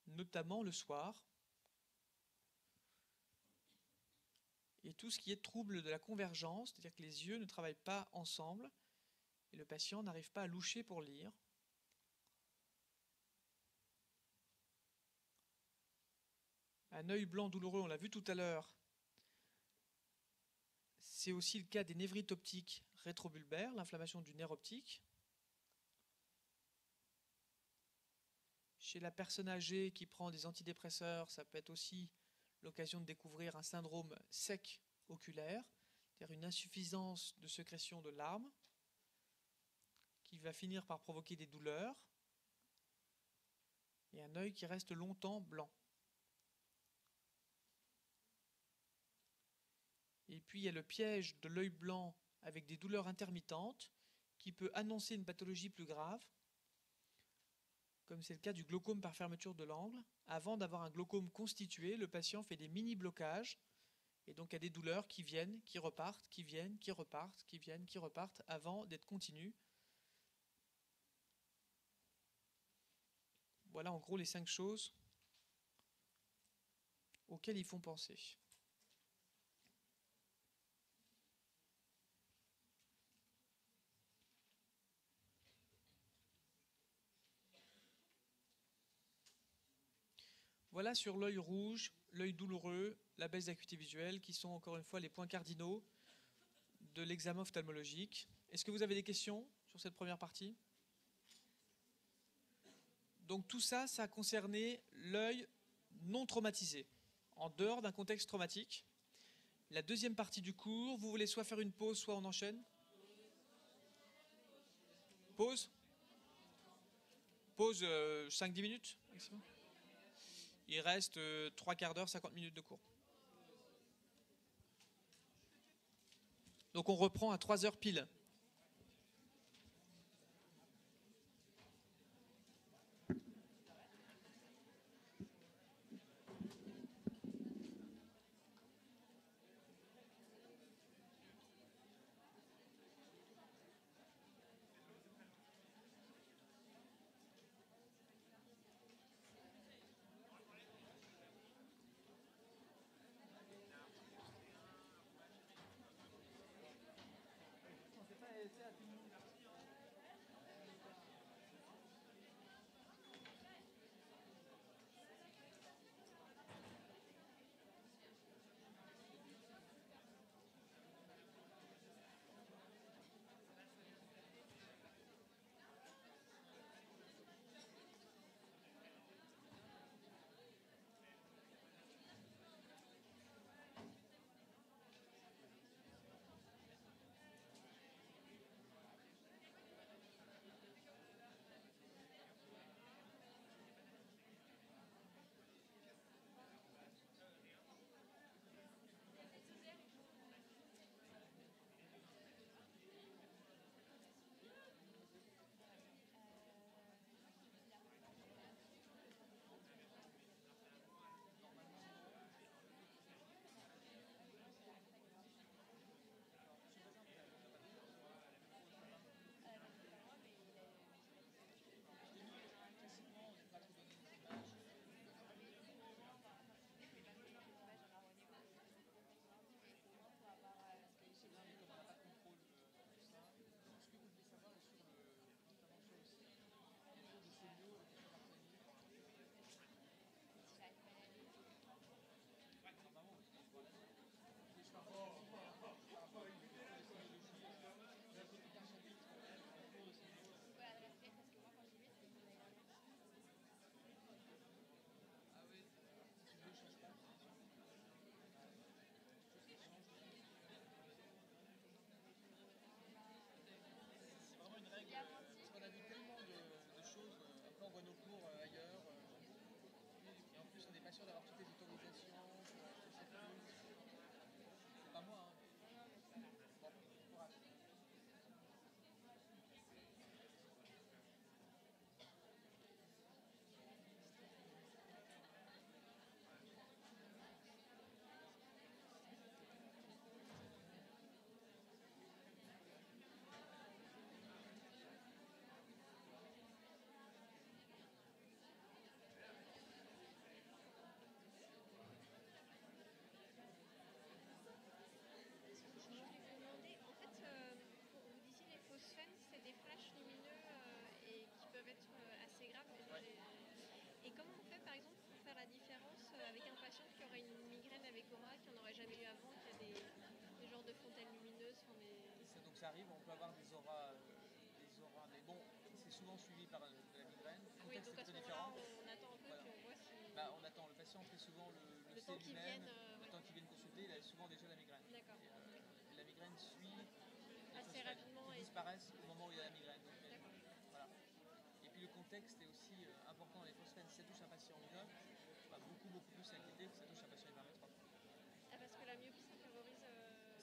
notamment le soir. Et tout ce qui est trouble de la convergence, c'est-à-dire que les yeux ne travaillent pas ensemble et le patient n'arrive pas à loucher pour lire. Un œil blanc douloureux, on l'a vu tout à l'heure, c'est aussi le cas des névrites optiques rétrobulbaires, l'inflammation du nerf optique. Chez la personne âgée qui prend des antidépresseurs, ça peut être aussi l'occasion de découvrir un syndrome sec oculaire, c'est-à-dire une insuffisance de sécrétion de larmes qui va finir par provoquer des douleurs et un œil qui reste longtemps blanc. Et puis il y a le piège de l'œil blanc avec des douleurs intermittentes qui peut annoncer une pathologie plus grave, comme c'est le cas du glaucome par fermeture de l'angle. Avant d'avoir un glaucome constitué, le patient fait des mini-blocages et donc il y a des douleurs qui viennent, qui repartent, qui viennent, qui repartent, qui viennent, qui repartent, avant d'être continues. Voilà en gros les 5 choses auxquelles ils font penser. Voilà sur l'œil rouge, l'œil douloureux, la baisse d'acuité visuelle, qui sont encore une fois les points cardinaux de l'examen ophtalmologique. Est-ce que vous avez des questions sur cette première partie? Donc tout ça, ça a concerné l'œil non traumatisé, en dehors d'un contexte traumatique. La deuxième partie du cours, vous voulez soit faire une pause, soit on enchaîne? Pause? Pause 5-10 minutes maximum. Il reste 3 quarts d'heure, 50 minutes de cours. Donc on reprend à 3 heures pile. sûr d'avoir toutes les autorisations pour acheter cette pelouse. C'est pas moi, hein. Bon, courage. Je voulais vous demander, en fait, vous disiez les phosphènes, c'est des flashs lumineux et qui peuvent être assez graves. Ouais. Et comment on fait, par exemple, pour faire la différence avec un patient qui aurait une migraine avec aura, qui n'en aurait jamais eu avant, qui a des genres de fontaines lumineuses, enfin Donc ça arrive, on peut avoir des auras, mais bon, c'est souvent suivi par de la migraine. Le Oui, contexte donc est à ce très moment-là, différent. on attend un peu, Voilà. puis on voit si... Bah, on attend, le patient fait souvent le temps sait qu'il lui-même, vienne, le ouais. temps qu'il vienne consulter, il a souvent déjà la migraine. D'accord. Et la migraine suit les Assez phosphènes rapidement qui et... disparaissent au moment où il a la migraine. Donc, D'accord. voilà. Et puis le contexte est aussi important dans les phosphènes. Si ça touche un patient myope, pas beaucoup plus s'inquiéter que ça touche un patient hypermétrope. Ah, parce que la myopie, ça favorise...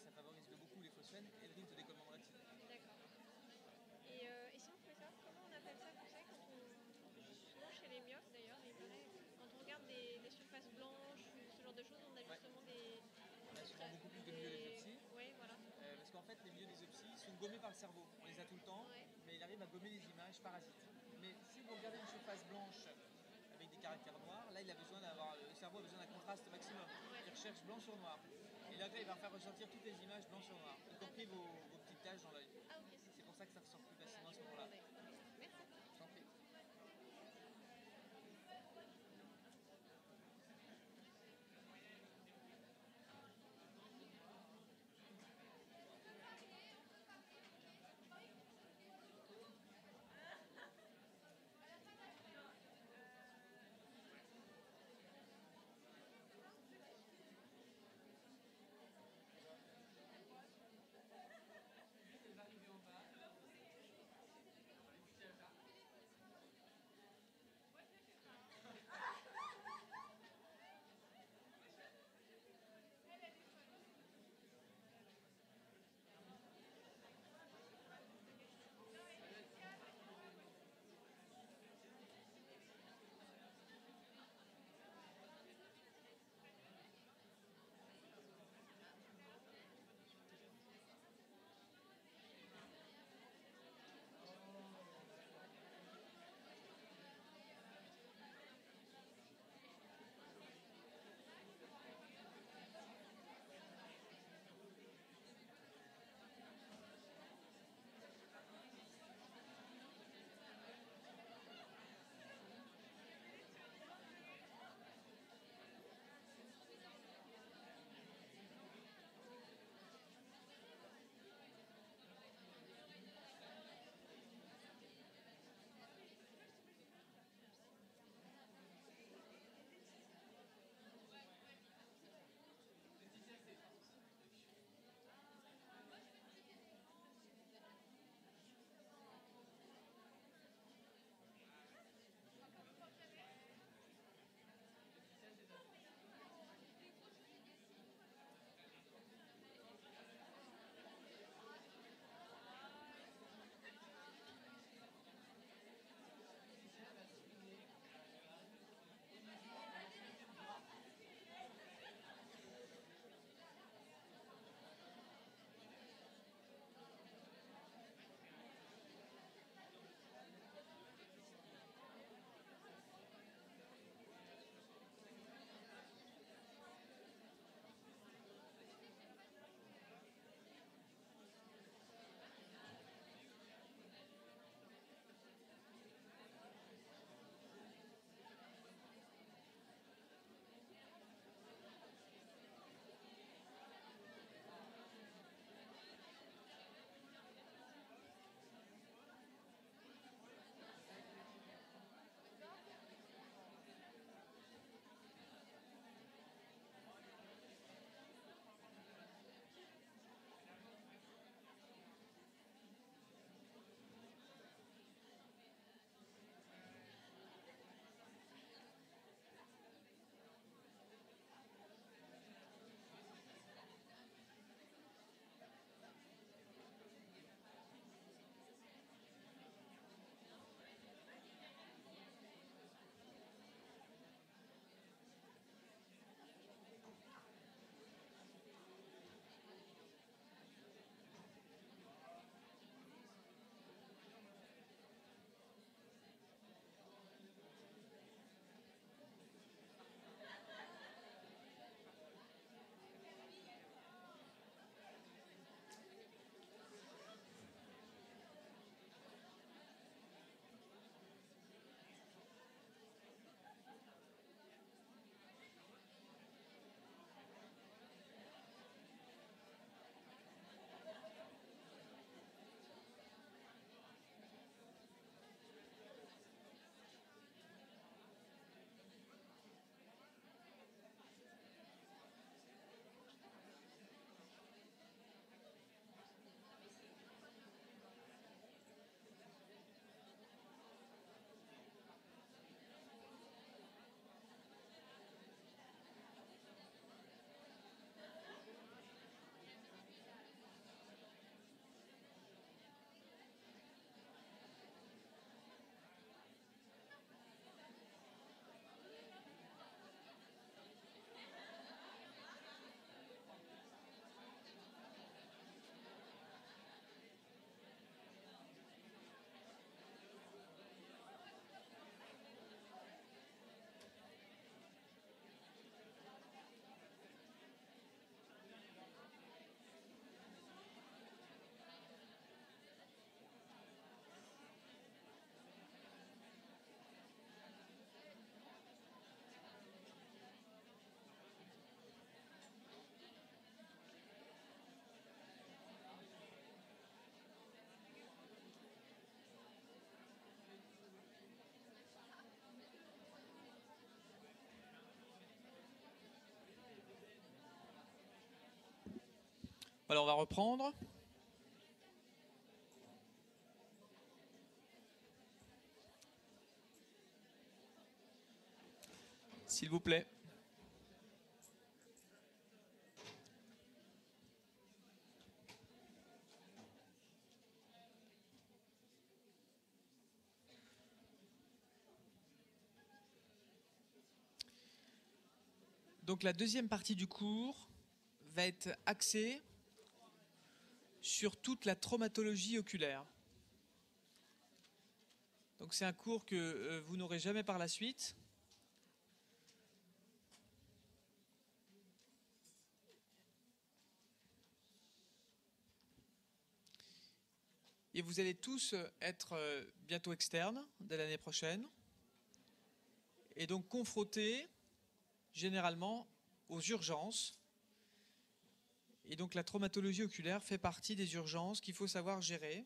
Ça favorise de beaucoup les phosphènes et le risque de décollement de rétine. D'accord. Et si on fait ça, comment on appelle ça, tu sais, quand on... Souvent chez les myopes d'ailleurs, il paraît, quand on regarde des surfaces blanches ou ce genre de choses, on a justement On a souvent beaucoup plus de myodésopsies. Oui, voilà. Parce qu'en fait, les myodésopsies sont gommées par le cerveau. On les a tout le temps, Ouais. mais il arrive à gommer les images parasites. Mais si vous regardez une surface blanche avec des caractères noirs, là, le cerveau a besoin d'un contraste maximum. Ouais. Il recherche blanc sur noir. Et là, il va faire ressortir toutes les images blanc sur noir, y compris vos petites taches dans l'œil. Ah, ok. C'est pour ça que ça ressort plus facilement Voilà, à ce moment-là. Merci. Je t'en prie. Elle va arriver en bas. Voilà, on va reprendre. S'il vous plaît. Donc la deuxième partie du cours va être axée sur toute la traumatologie oculaire. Donc c'est un cours que vous n'aurez jamais par la suite. Et vous allez tous être bientôt externes dès l'année prochaine. Et donc confrontés généralement aux urgences. Et donc la traumatologie oculaire fait partie des urgences qu'il faut savoir gérer.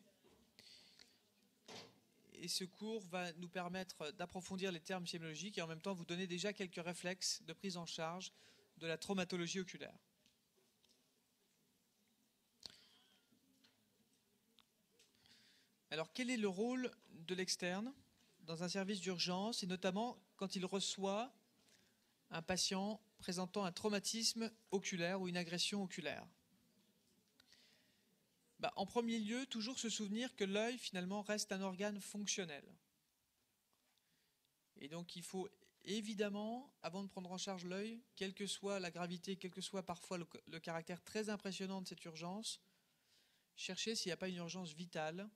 Et ce cours va nous permettre d'approfondir les termes sémiologiques et en même temps vous donner déjà quelques réflexes de prise en charge de la traumatologie oculaire. Alors quel est le rôle de l'externe dans un service d'urgence et notamment quand il reçoit un patient présentant un traumatisme oculaire ou une agression oculaire? En premier lieu, toujours se souvenir que l'œil finalement reste un organe fonctionnel. Et donc il faut évidemment, avant de prendre en charge l'œil, quelle que soit la gravité, quel que soit parfois le caractère très impressionnant de cette urgence, chercher s'il n'y a pas une urgence vitale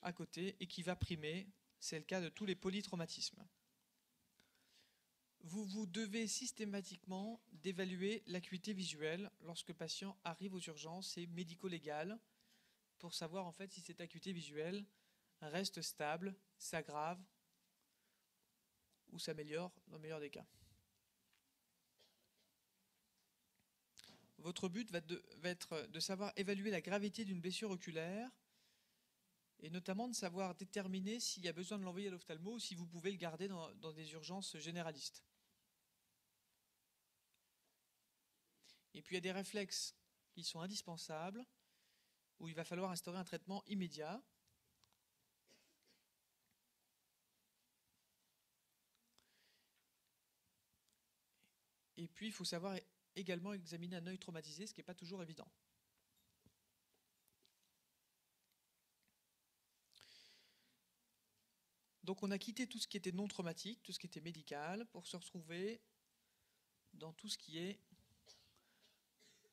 à côté et qui va primer. C'est le cas de tous les polytraumatismes. Vous devez systématiquement d'évaluer l'acuité visuelle lorsque le patient arrive aux urgences, c'est médico-légal, pour savoir en fait si cette acuité visuelle reste stable, s'aggrave ou s'améliore dans le meilleur des cas. Votre but va être de savoir évaluer la gravité d'une blessure oculaire et notamment de savoir déterminer s'il y a besoin de l'envoyer à l'ophtalmo ou si vous pouvez le garder dans des urgences généralistes. Et puis il y a des réflexes qui sont indispensables, où il va falloir instaurer un traitement immédiat. Et puis il faut savoir également examiner un œil traumatisé, ce qui n'est pas toujours évident. Donc on a quitté tout ce qui était non traumatique, tout ce qui était médical, pour se retrouver dans tout ce qui est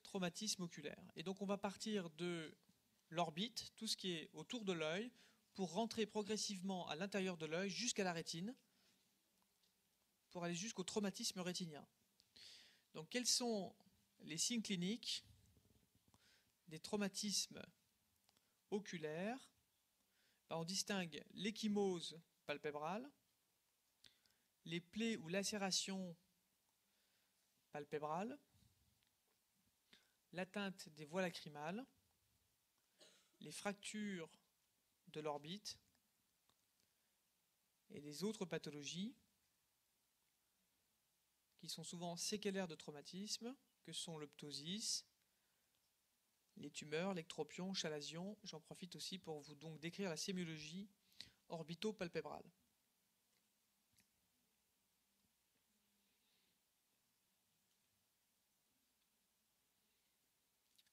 traumatisme oculaire. Et donc on va partir de l'orbite, tout ce qui est autour de l'œil, pour rentrer progressivement à l'intérieur de l'œil jusqu'à la rétine, pour aller jusqu'au traumatisme rétinien. Donc quels sont les signes cliniques des traumatismes oculaires? On distingue l'ecchymose palpébrale, les plaies ou lacérations palpébrales, l'atteinte des voies lacrymales, les fractures de l'orbite et les autres pathologies qui sont souvent séquelaires de traumatisme, que sont le ptosis, les tumeurs, l'ectropion, chalazion. J'en profite aussi pour vous donc décrire la sémiologie orbito-palpébrale.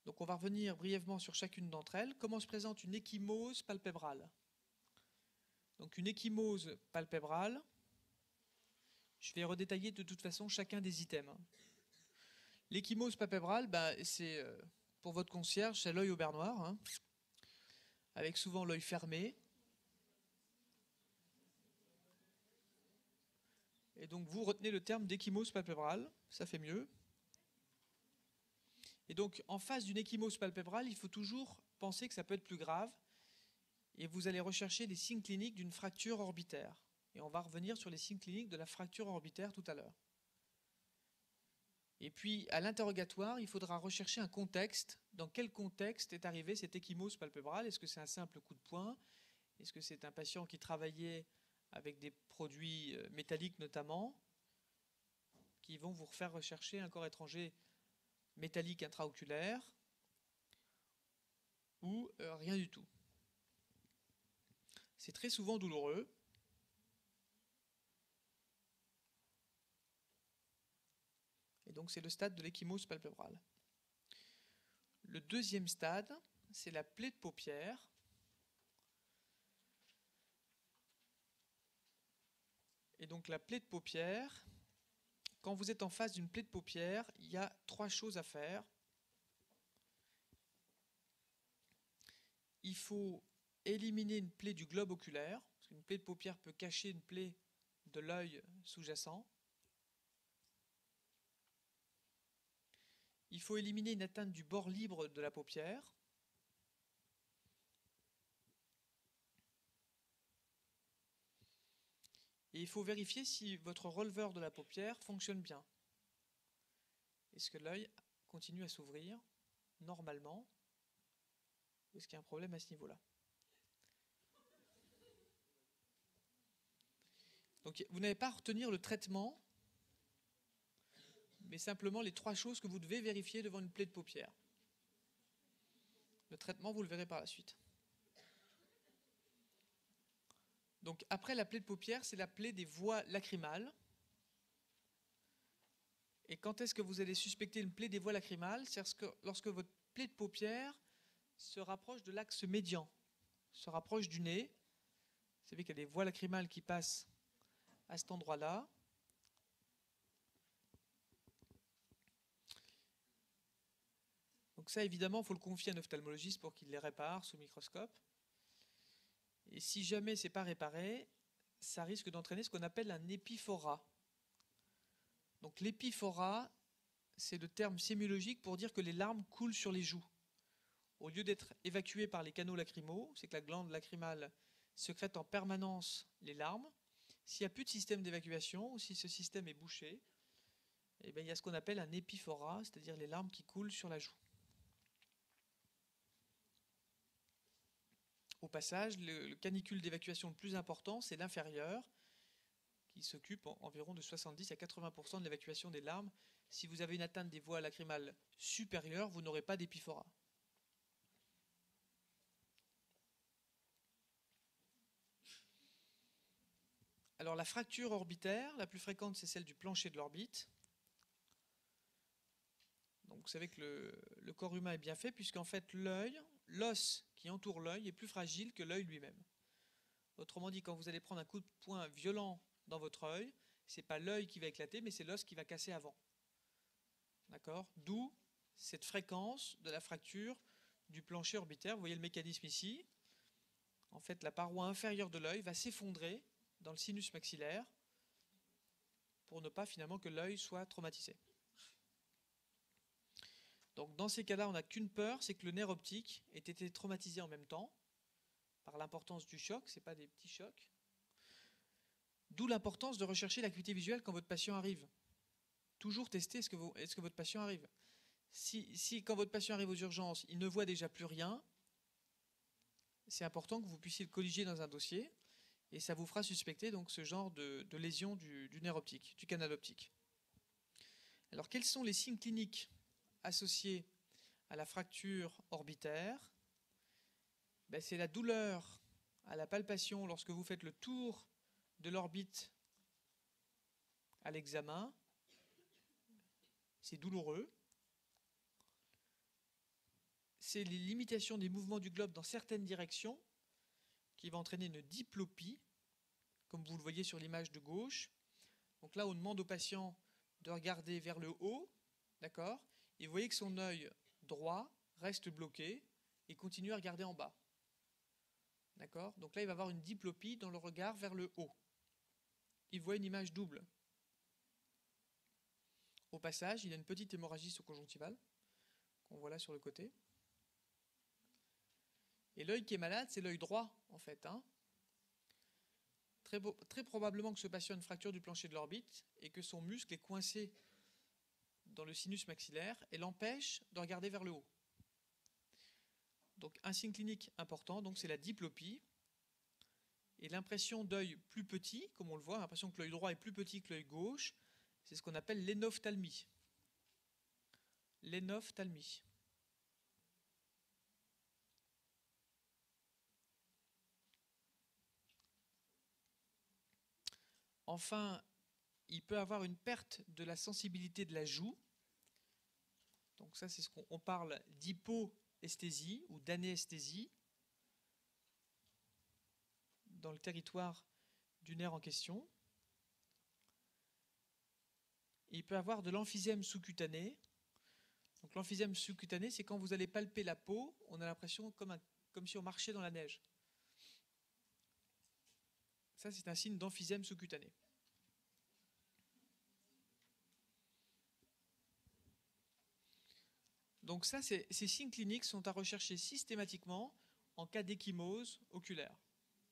Donc on va revenir brièvement sur chacune d'entre elles. Comment se présente une ecchymose palpébrale? Donc une ecchymose palpébrale, je vais redétailler de toute façon chacun des items. L'ecchymose palpébrale, c'est pour votre concierge, c'est l'œil au beurre noir, avec souvent l'œil fermé. Et donc vous retenez le terme d'ecchymose palpébrale, ça fait mieux. Et donc en face d'une ecchymose palpébrale, il faut toujours penser que ça peut être plus grave. Et vous allez rechercher des signes cliniques d'une fracture orbitaire. Et on va revenir sur les signes cliniques de la fracture orbitaire tout à l'heure. Et puis à l'interrogatoire, il faudra rechercher un contexte. Dans quel contexte est arrivée cette ecchymose palpébrale? Est-ce que c'est un simple coup de poing? Est-ce que c'est un patient qui travaillait avec des produits métalliques notamment, qui vont vous faire rechercher un corps étranger métallique intraoculaire ou rien du tout. C'est très souvent douloureux. Et donc c'est le stade de l'ecchymose palpébrale. Le deuxième stade, c'est la plaie de paupière. Et donc la plaie de paupière, quand vous êtes en face d'une plaie de paupière, il y a 3 choses à faire. Il faut éliminer une plaie du globe oculaire, parce qu'une plaie de paupière peut cacher une plaie de l'œil sous-jacent. Il faut éliminer une atteinte du bord libre de la paupière. Et il faut vérifier si votre releveur de la paupière fonctionne bien. Est-ce que l'œil continue à s'ouvrir normalement? Ou est-ce qu'il y a un problème à ce niveau-là? Donc vous n'avez pas à retenir le traitement, mais simplement les 3 choses que vous devez vérifier devant une plaie de paupière. Le traitement, vous le verrez par la suite. Donc après la plaie de paupière, c'est la plaie des voies lacrymales. Et quand est-ce que vous allez suspecter une plaie des voies lacrymales? C'est lorsque votre plaie de paupière se rapproche de l'axe médian, se rapproche du nez. Vous savez qu'il y a des voies lacrymales qui passent à cet endroit-là. Donc ça, évidemment, il faut le confier à un ophtalmologiste pour qu'il les répare sous microscope. Et si jamais ce n'est pas réparé, ça risque d'entraîner ce qu'on appelle un épiphorat. Donc l'épiphorat, c'est le terme sémiologique pour dire que les larmes coulent sur les joues. Au lieu d'être évacuées par les canaux lacrymaux, c'est que la glande lacrymale sécrète en permanence les larmes. S'il n'y a plus de système d'évacuation, ou si ce système est bouché, eh bien, il y a ce qu'on appelle un épiphorat, c'est-à-dire les larmes qui coulent sur la joue. Au passage, le canicule d'évacuation le plus important, c'est l'inférieur, qui s'occupe environ de 70 à 80% de l'évacuation des larmes. Si vous avez une atteinte des voies lacrymales supérieures, vous n'aurez pas d'épiphorat. Alors la fracture orbitaire, la plus fréquente, c'est celle du plancher de l'orbite. Donc vous savez que le corps humain est bien fait, puisqu'en fait l'os qui entoure l'œil est plus fragile que l'œil lui-même. Autrement dit, quand vous allez prendre un coup de poing violent dans votre œil, ce n'est pas l'œil qui va éclater, mais c'est l'os qui va casser avant. D'accord? D'où cette fréquence de la fracture du plancher orbitaire. Vous voyez le mécanisme ici. En fait, la paroi inférieure de l'œil va s'effondrer dans le sinus maxillaire pour ne pas finalement que l'œil soit traumatisé. Donc dans ces cas-là, on n'a qu'une peur, c'est que le nerf optique ait été traumatisé en même temps par l'importance du choc, ce n'est pas des petits chocs. D'où l'importance de rechercher l'acuité visuelle quand votre patient arrive. Toujours tester est-ce que votre patient arrive. Si quand votre patient arrive aux urgences, il ne voit déjà plus rien, c'est important que vous puissiez le colliger dans un dossier et ça vous fera suspecter donc ce genre de lésion du nerf optique, du canal optique. Alors quels sont les signes cliniques associés à la fracture orbitaire? C'est la douleur à la palpation lorsque vous faites le tour de l'orbite à l'examen. C'est douloureux. C'est les limitations des mouvements du globe dans certaines directions qui va entraîner une diplopie, comme vous le voyez sur l'image de gauche. Donc là, on demande au patient de regarder vers le haut, d'accord? Et vous voyez que son œil droit reste bloqué et continue à regarder en bas. D'accord? Donc là, il va avoir une diplopie dans le regard vers le haut. Il voit une image double. Au passage, il y a une petite hémorragie sous-conjonctivale qu'on voit là sur le côté. Et l'œil qui est malade, c'est l'œil droit, en fait. Très probablement que ce patient a une fracture du plancher de l'orbite et que son muscle est coincé dans le sinus maxillaire et l'empêche de regarder vers le haut. Donc un signe clinique important, donc c'est la diplopie et l'impression d'œil plus petit, comme on le voit, l'impression que l'œil droit est plus petit que l'œil gauche, c'est ce qu'on appelle l'énophthalmie. l'énophthalmie. Enfin, il peut avoir une perte de la sensibilité de la joue. Donc ça, c'est ce qu'on parle d'hypoesthésie ou d'anesthésie dans le territoire du nerf en question. Et il peut avoir de l'emphysème sous-cutané. Donc l'emphysème sous-cutané, c'est quand vous allez palper la peau, on a l'impression comme si on marchait dans la neige. Ça, c'est un signe d'emphysème sous-cutané. Donc ça, ces signes cliniques sont à rechercher systématiquement en cas d'échymose oculaire.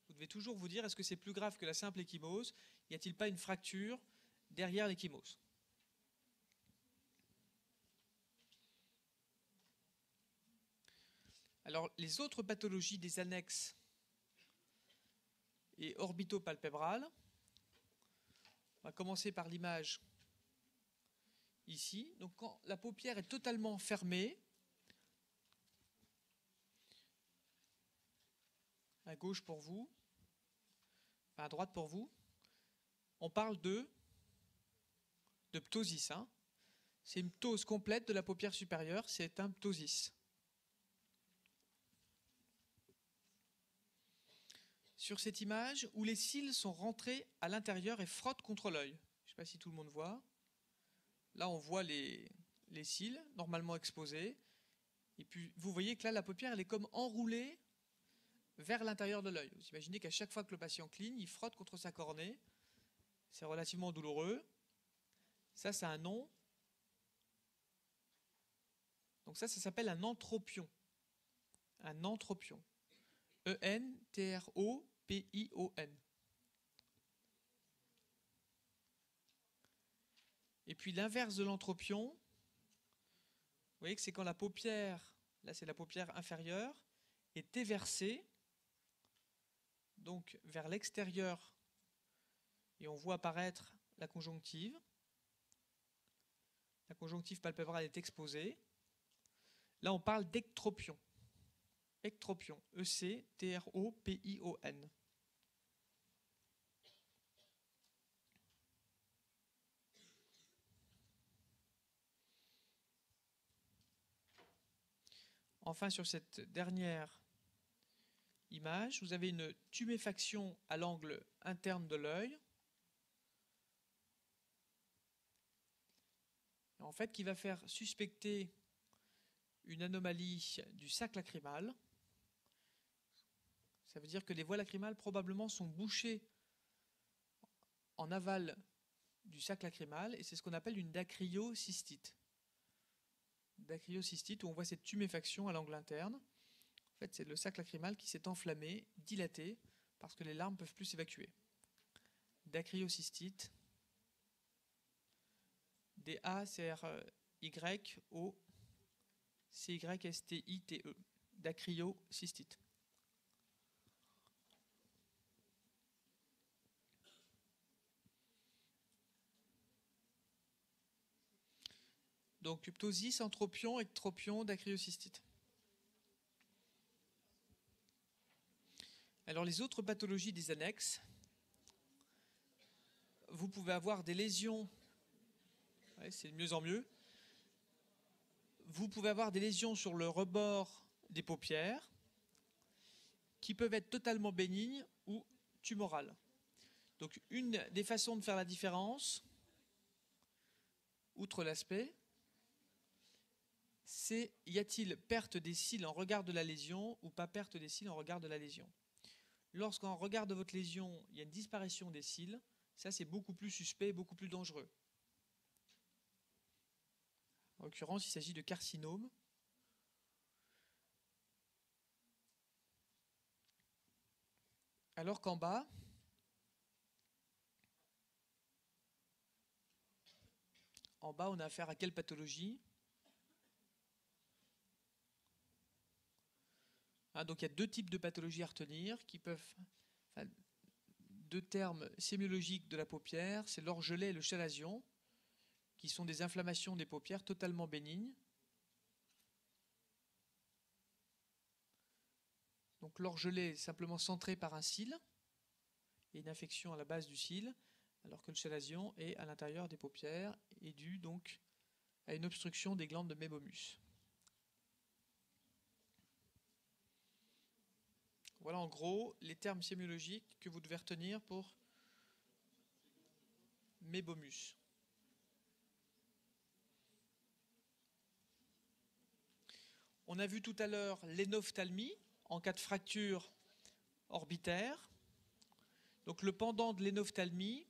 Vous devez toujours vous dire, est-ce que c'est plus grave que la simple échymose? Y a-t-il pas une fracture derrière l'échymose? Alors, les autres pathologies des annexes et orbitopalpébrales, on va commencer par l'image ici. Donc, quand la paupière est totalement fermée, à gauche pour vous, à droite pour vous, on parle de ptosis. Hein. C'est une ptose complète de la paupière supérieure, c'est un ptosis. Sur cette image où les cils sont rentrés à l'intérieur et frottent contre l'œil. Je ne sais pas si tout le monde voit. Là, on voit les cils normalement exposés. Et puis, vous voyez que là, la paupière, elle est comme enroulée vers l'intérieur de l'œil. Vous imaginez qu'à chaque fois que le patient cligne, il frotte contre sa cornée. C'est relativement douloureux. Ça, c'est un nom. Donc ça s'appelle un entropion. Un entropion. E-N-T-R-O-P-I-O-N. Et puis l'inverse de l'entropion, vous voyez que c'est quand la paupière, là c'est la paupière inférieure, est éversée, donc vers l'extérieur, et on voit apparaître la conjonctive. La conjonctive palpébrale est exposée. Là on parle d'ectropion. Ectropion, E-C-T-R-O-P-I-O-N. Enfin, sur cette dernière image, vous avez une tuméfaction à l'angle interne de l'œil. En fait, qui va faire suspecter une anomalie du sac lacrymal. Ça veut dire que les voies lacrymales probablement sont bouchées en aval du sac lacrymal et c'est ce qu'on appelle une dacryocystite. Dacryocystite où on voit cette tuméfaction à l'angle interne. En fait, c'est le sac lacrymal qui s'est enflammé, dilaté, parce que les larmes ne peuvent plus s'évacuer. Dacryocystite. D-A-C-R-Y-O-C-Y-S-T-I-T-E. Dacryocystite. Donc, ptosis, entropion, ectropion, dacryocystite. Alors, les autres pathologies des annexes, vous pouvez avoir des lésions, ouais, c'est de mieux en mieux, vous pouvez avoir des lésions sur le rebord des paupières qui peuvent être totalement bénignes ou tumorales. Donc, une des façons de faire la différence, outre l'aspect, c'est y a-t-il perte des cils en regard de la lésion ou pas perte des cils en regard de la lésion. Lorsqu'en regard de votre lésion, il y a une disparition des cils, ça c'est beaucoup plus suspect, beaucoup plus dangereux. En l'occurrence, il s'agit de carcinome. Alors qu'en bas, on a affaire à quelle pathologie? Donc il y a deux types de pathologies à retenir qui peuvent, deux termes sémiologiques de la paupière, c'est l'orgelet et le chalazion, qui sont des inflammations des paupières totalement bénignes. Donc l'orgelet est simplement centré par un cil et une infection à la base du cil, alors que le chalazion est à l'intérieur des paupières et dû donc à une obstruction des glandes de mébomus. Voilà en gros les termes sémiologiques que vous devez retenir pour mébomus. On a vu tout à l'heure l'énophtalmie en cas de fracture orbitaire. Donc le pendant de l'énophtalmie,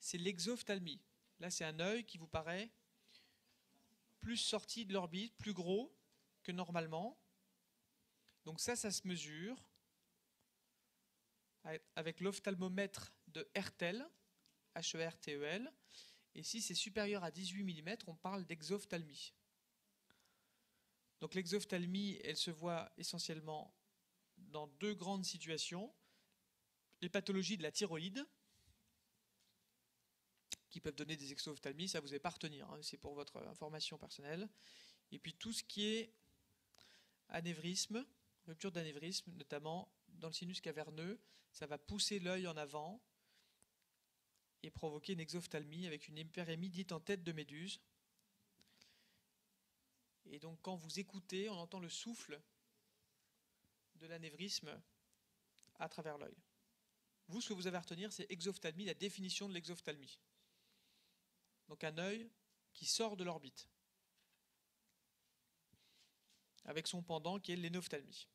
c'est l'exophtalmie. Là, c'est un œil qui vous paraît plus sorti de l'orbite, plus gros que normalement. Donc ça se mesure avec l'ophtalmomètre de Hertel, H-E-R-T-E-L. Et si c'est supérieur à 18 mm, on parle d'exophtalmie. Donc l'exophtalmie, elle se voit essentiellement dans deux grandes situations. Les pathologies de la thyroïde, qui peuvent donner des exophthalmies, ça vous n'avez pas à retenir, hein, c'est pour votre information personnelle. Et puis tout ce qui est anévrisme, rupture d'anévrisme, notamment dans le sinus caverneux, ça va pousser l'œil en avant et provoquer une exophtalmie avec une hyperémie dite en tête de méduse. Et donc quand vous écoutez, on entend le souffle de l'anévrisme à travers l'œil. Vous, ce que vous avez à retenir, c'est exophtalmie, la définition de l'exophtalmie. Donc un œil qui sort de l'orbite, avec son pendant qui est l'énophtalmie.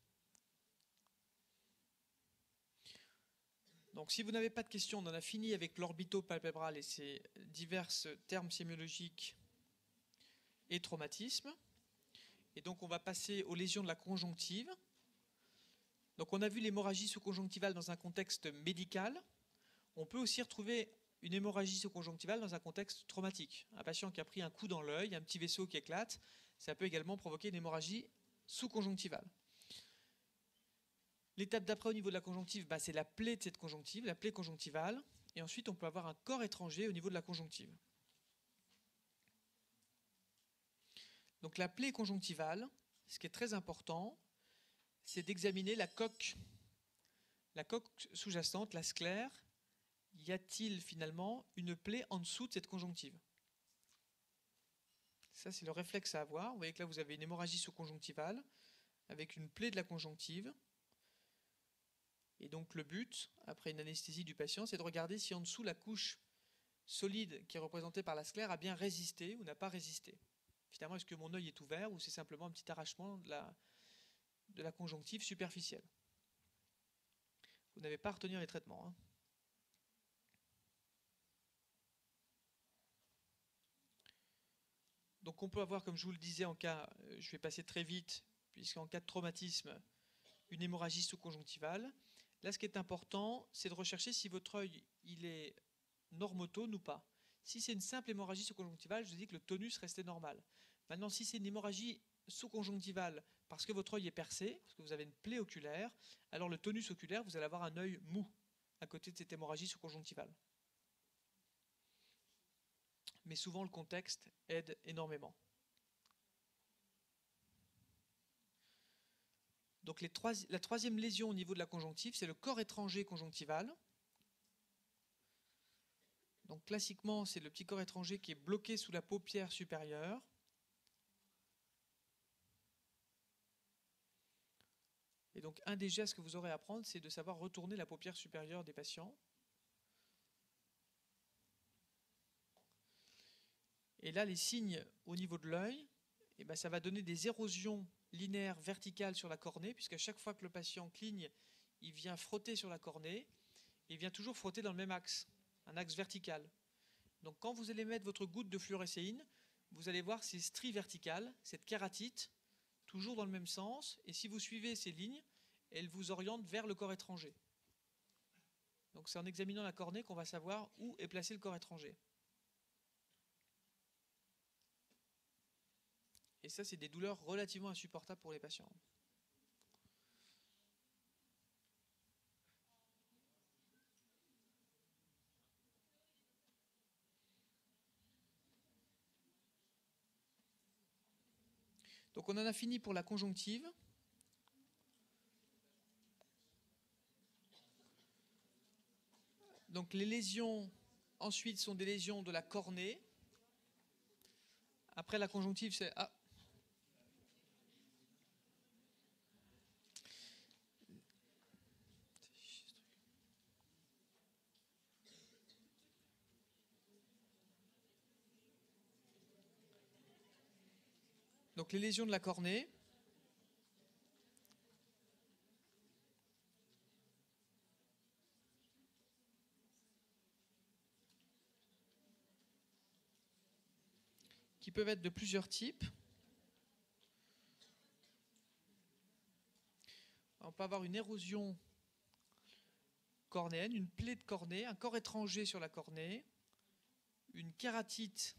Donc si vous n'avez pas de questions, on en a fini avec l'orbitopalpébral et ses divers termes sémiologiques et traumatismes. Et donc on va passer aux lésions de la conjonctive. Donc on a vu l'hémorragie sous-conjonctivale dans un contexte médical. On peut aussi retrouver une hémorragie sous-conjonctivale dans un contexte traumatique. Un patient qui a pris un coup dans l'œil, un petit vaisseau qui éclate, ça peut également provoquer une hémorragie sous-conjonctivale. L'étape d'après au niveau de la conjonctive, c'est la plaie de cette conjonctive, la plaie conjonctivale. Et ensuite, on peut avoir un corps étranger au niveau de la conjonctive. Donc la plaie conjonctivale, ce qui est très important, c'est d'examiner la coque sous-jacente, la sclère. Y a-t-il finalement une plaie en dessous de cette conjonctive? Ça, c'est le réflexe à avoir. Vous voyez que là, vous avez une hémorragie sous-conjonctivale avec une plaie de la conjonctive. Et donc le but, après une anesthésie du patient, c'est de regarder si en dessous la couche solide qui est représentée par la sclère a bien résisté ou n'a pas résisté. Finalement, est-ce que mon œil est ouvert ou c'est simplement un petit arrachement de la conjonctive superficielle? Vous n'avez pas à retenir les traitements, hein. Donc on peut avoir, comme je vous le disais, je vais passer très vite, puisqu'en cas de traumatisme, une hémorragie sous-conjonctivale. Là, ce qui est important, c'est de rechercher si votre œil il est normotone ou pas. Si c'est une simple hémorragie sous-conjonctivale, je vous dis que le tonus restait normal. Maintenant, si c'est une hémorragie sous-conjonctivale parce que votre œil est percé, parce que vous avez une plaie oculaire, alors le tonus oculaire, vous allez avoir un œil mou à côté de cette hémorragie sous-conjonctivale. Mais souvent, le contexte aide énormément. Donc la troisième lésion au niveau de la conjonctive, c'est le corps étranger conjonctival. Donc classiquement, c'est le petit corps étranger qui est bloqué sous la paupière supérieure. Et donc un des gestes que vous aurez à apprendre, c'est de savoir retourner la paupière supérieure des patients. Et là, les signes au niveau de l'œil, ça va donner des érosions linéaires verticales sur la cornée, puisqu'à chaque fois que le patient cligne, il vient frotter sur la cornée, et il vient toujours frotter dans le même axe, un axe vertical. Donc quand vous allez mettre votre goutte de fluorescéine, vous allez voir ces stries verticales, cette kératite, toujours dans le même sens, et si vous suivez ces lignes, elles vous orientent vers le corps étranger. Donc c'est en examinant la cornée qu'on va savoir où est placé le corps étranger. Et ça, c'est des douleurs relativement insupportables pour les patients. Donc on en a fini pour la conjonctive. Donc les lésions, ensuite, sont des lésions de la cornée. Après la conjonctive, c'est... Ah. Donc les lésions de la cornée. Qui peuvent être de plusieurs types. On peut avoir une érosion cornéenne, une plaie de cornée, un corps étranger sur la cornée, une kératite.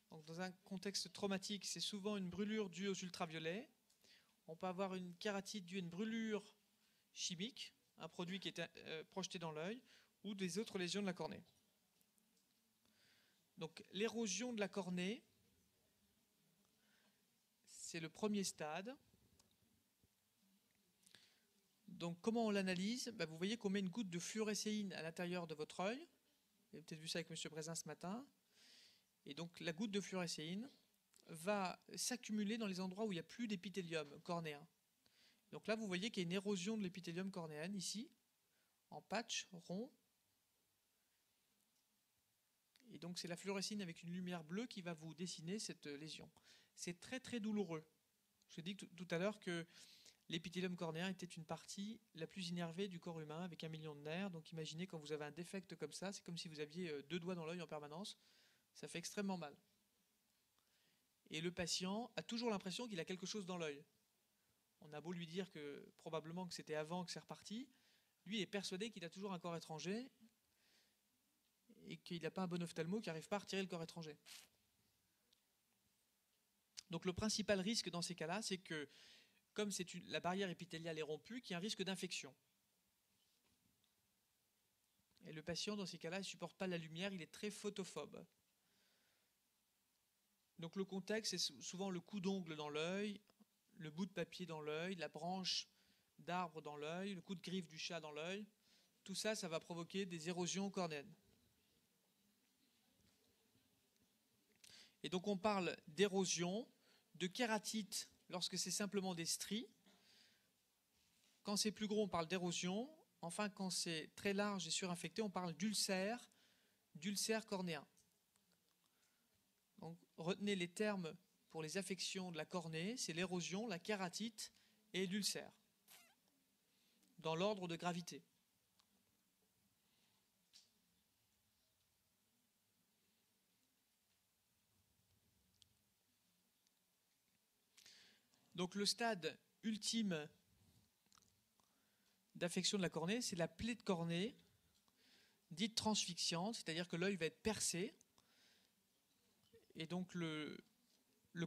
Donc dans un contexte traumatique, c'est souvent une brûlure due aux ultraviolets. On peut avoir une kératite due à une brûlure chimique, un produit qui est projeté dans l'œil, ou des autres lésions de la cornée. Donc l'érosion de la cornée, c'est le premier stade. Donc comment on l'analyse? Vous voyez qu'on met une goutte de fluorescéine à l'intérieur de votre œil. Vous avez peut-être vu ça avec M. Brézin ce matin. Et donc la goutte de fluorescéine va s'accumuler dans les endroits où il n'y a plus d'épithélium cornéen. Donc là, vous voyez qu'il y a une érosion de l'épithélium cornéen ici, en patch rond. Et donc c'est la fluorescéine avec une lumière bleue qui va vous dessiner cette lésion. C'est très très douloureux. Je vous ai dit tout à l'heure que l'épithélium cornéen était une partie la plus innervée du corps humain avec 1 million de nerfs. Donc imaginez quand vous avez un défect comme ça, c'est comme si vous aviez 2 doigts dans l'œil en permanence. Ça fait extrêmement mal. Et le patient a toujours l'impression qu'il a quelque chose dans l'œil. On a beau lui dire que probablement que c'était avant que c'est reparti, lui est persuadé qu'il a toujours un corps étranger et qu'il n'a pas un bon ophtalmo qui n'arrive pas à retirer le corps étranger. Donc le principal risque dans ces cas-là, c'est que comme la barrière épithéliale est rompue, qu'il y a un risque d'infection. Et le patient, dans ces cas-là, il ne supporte pas la lumière, il est très photophobe. Donc le contexte, c'est souvent le coup d'ongle dans l'œil, le bout de papier dans l'œil, la branche d'arbre dans l'œil, le coup de griffe du chat dans l'œil. Tout ça, ça va provoquer des érosions cornéennes. Et donc on parle d'érosion, de kératite lorsque c'est simplement des stries. Quand c'est plus gros, on parle d'érosion. Enfin, quand c'est très large et surinfecté, on parle d'ulcère cornéen. Donc, retenez les termes pour les affections de la cornée, c'est l'érosion, la kératite et l'ulcère, dans l'ordre de gravité. Donc le stade ultime d'affection de la cornée, c'est la plaie de cornée, dite transfixiante, c'est-à-dire que l'œil va être percé, et donc le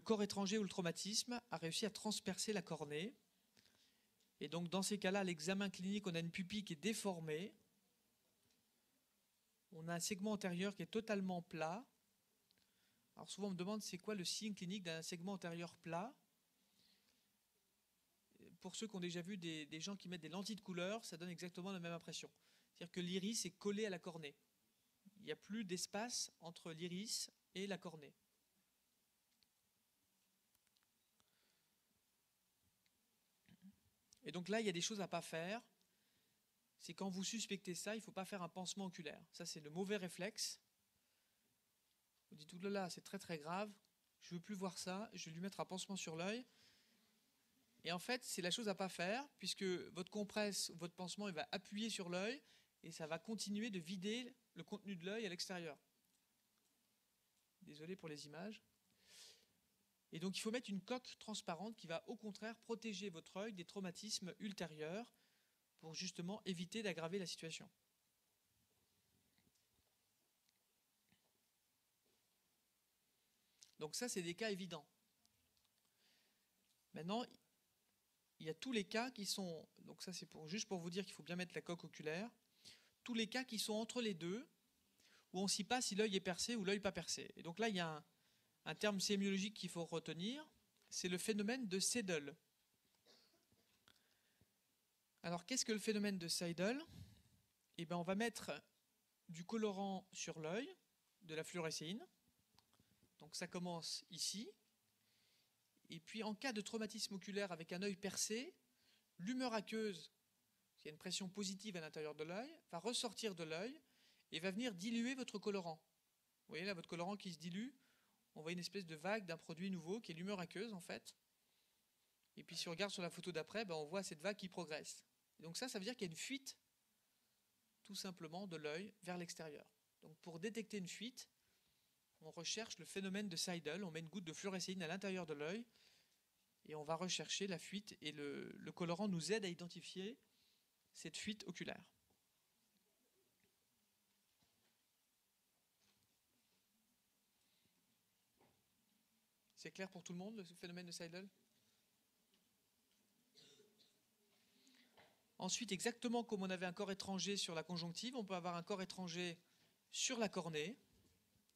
corps étranger ou le traumatisme a réussi à transpercer la cornée. Et donc dans ces cas-là, à l'examen clinique, on a une pupille qui est déformée, on a un segment antérieur qui est totalement plat. Alors souvent on me demande c'est quoi le signe clinique d'un segment antérieur plat. Pour ceux qui ont déjà vu des gens qui mettent des lentilles de couleur, ça donne exactement la même impression. C'est-à-dire que l'iris est collé à la cornée. Il n'y a plus d'espace entre l'iris et la cornée. Et donc là, il y a des choses à ne pas faire. C'est quand vous suspectez ça, il ne faut pas faire un pansement oculaire. Ça, c'est le mauvais réflexe. Vous dites, oulala, c'est très très grave, je ne veux plus voir ça, je vais lui mettre un pansement sur l'œil. Et en fait, c'est la chose à ne pas faire, puisque votre compresse, votre pansement, il va appuyer sur l'œil, et ça va continuer de vider le contenu de l'œil à l'extérieur. Désolé pour les images. Et donc, il faut mettre une coque transparente qui va, au contraire, protéger votre œil des traumatismes ultérieurs pour justement éviter d'aggraver la situation. Donc ça, c'est des cas évidents. Maintenant, il y a tous les cas qui sont, donc ça c'est juste pour vous dire qu'il faut bien mettre la coque oculaire, tous les cas qui sont entre les deux, où on ne sait pas si l'œil est percé ou l'œil pas percé. Et donc là, il y a un terme sémiologique qu'il faut retenir, c'est le phénomène de Seidel. Alors qu'est-ce que le phénomène de Seidel? eh ben, on va mettre du colorant sur l'œil, de la fluorescéine. Donc ça commence ici. Et puis en cas de traumatisme oculaire avec un œil percé, l'humeur aqueuse, qui a une pression positive à l'intérieur de l'œil, va ressortir de l'œil et va venir diluer votre colorant. Vous voyez là votre colorant qui se dilue, on voit une espèce de vague d'un produit nouveau qui est l'humeur aqueuse en fait. Et puis si on regarde sur la photo d'après, ben, on voit cette vague qui progresse. Et donc ça veut dire qu'il y a une fuite tout simplement de l'œil vers l'extérieur. Donc pour détecter une fuite, on recherche le phénomène de Seidel, on met une goutte de fluorescéine à l'intérieur de l'œil et on va rechercher la fuite et le colorant nous aide à identifier cette fuite oculaire. C'est clair pour tout le monde, le phénomène de Seidel? Ensuite, exactement comme on avait un corps étranger sur la conjonctive, on peut avoir un corps étranger sur la cornée.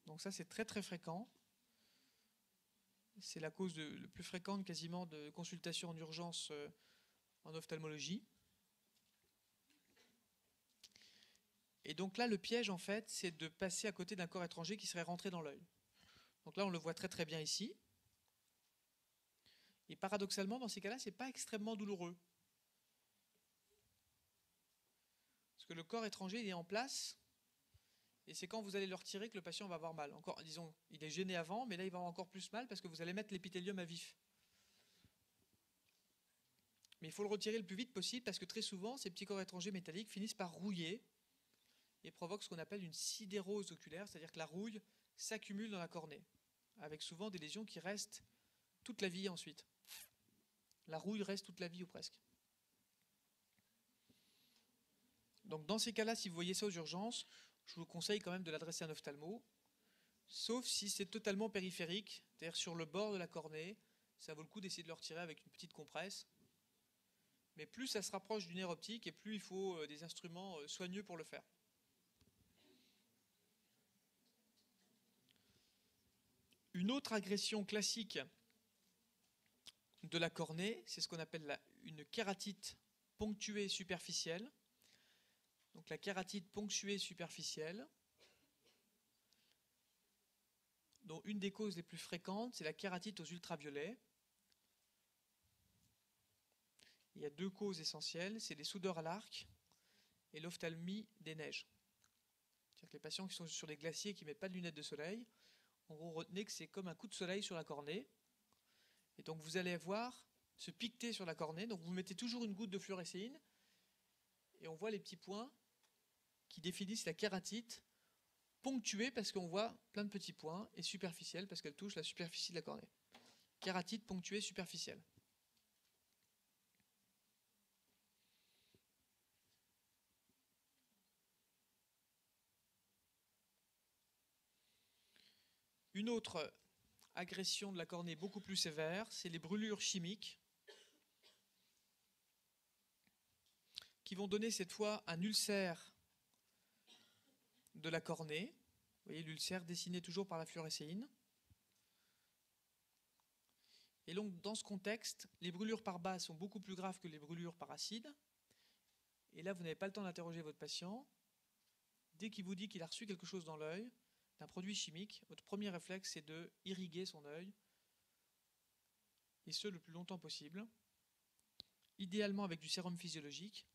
Donc ça, c'est très très fréquent. C'est la cause le plus fréquente quasiment de consultation en urgence en ophtalmologie. Et donc là, le piège, en fait, c'est de passer à côté d'un corps étranger qui serait rentré dans l'œil. Donc là, on le voit très très bien ici. Et paradoxalement, dans ces cas-là, ce n'est pas extrêmement douloureux. Parce que le corps étranger, il est en place, et c'est quand vous allez le retirer que le patient va avoir mal. Encore, disons, il est gêné avant, mais là, il va avoir encore plus mal parce que vous allez mettre l'épithélium à vif. Mais il faut le retirer le plus vite possible parce que très souvent, ces petits corps étrangers métalliques finissent par rouiller et provoquent ce qu'on appelle une sidérose oculaire, c'est-à-dire que la rouille s'accumule dans la cornée, avec souvent des lésions qui restent toute la vie ensuite. La rouille reste toute la vie ou presque. Donc dans ces cas-là, si vous voyez ça aux urgences, je vous conseille quand même de l'adresser à un ophtalmo, sauf si c'est totalement périphérique, c'est-à-dire sur le bord de la cornée, ça vaut le coup d'essayer de le retirer avec une petite compresse. Mais plus ça se rapproche du nerf optique et plus il faut des instruments soigneux pour le faire. Une autre agression classique de la cornée, c'est ce qu'on appelle une kératite ponctuée superficielle. Donc la kératite ponctuée superficielle, dont une des causes les plus fréquentes, c'est la kératite aux ultraviolets. Il y a deux causes essentielles, c'est les soudeurs à l'arc et l'ophtalmie des neiges. C'est-à-dire que les patients qui sont sur des glaciers qui ne mettent pas de lunettes de soleil, en gros, retenez que c'est comme un coup de soleil sur la cornée. Et donc vous allez voir se piqueter sur la cornée. Donc vous mettez toujours une goutte de fluorescéine et on voit les petits points qui définissent la kératite, ponctuée parce qu'on voit plein de petits points et superficielle parce qu'elle touche la superficie de la cornée. Kératite ponctuée superficielle. Une autre agression de la cornée beaucoup plus sévère, c'est les brûlures chimiques qui vont donner cette fois un ulcère de la cornée. Vous voyez l'ulcère dessiné toujours par la fluorescéine. Et donc dans ce contexte, les brûlures par base sont beaucoup plus graves que les brûlures par acide. Et là, vous n'avez pas le temps d'interroger votre patient. Dès qu'il vous dit qu'il a reçu quelque chose dans l'œil, d'un produit chimique, votre premier réflexe, c'est de irriguer son œil, et ce, le plus longtemps possible, idéalement avec du sérum physiologique,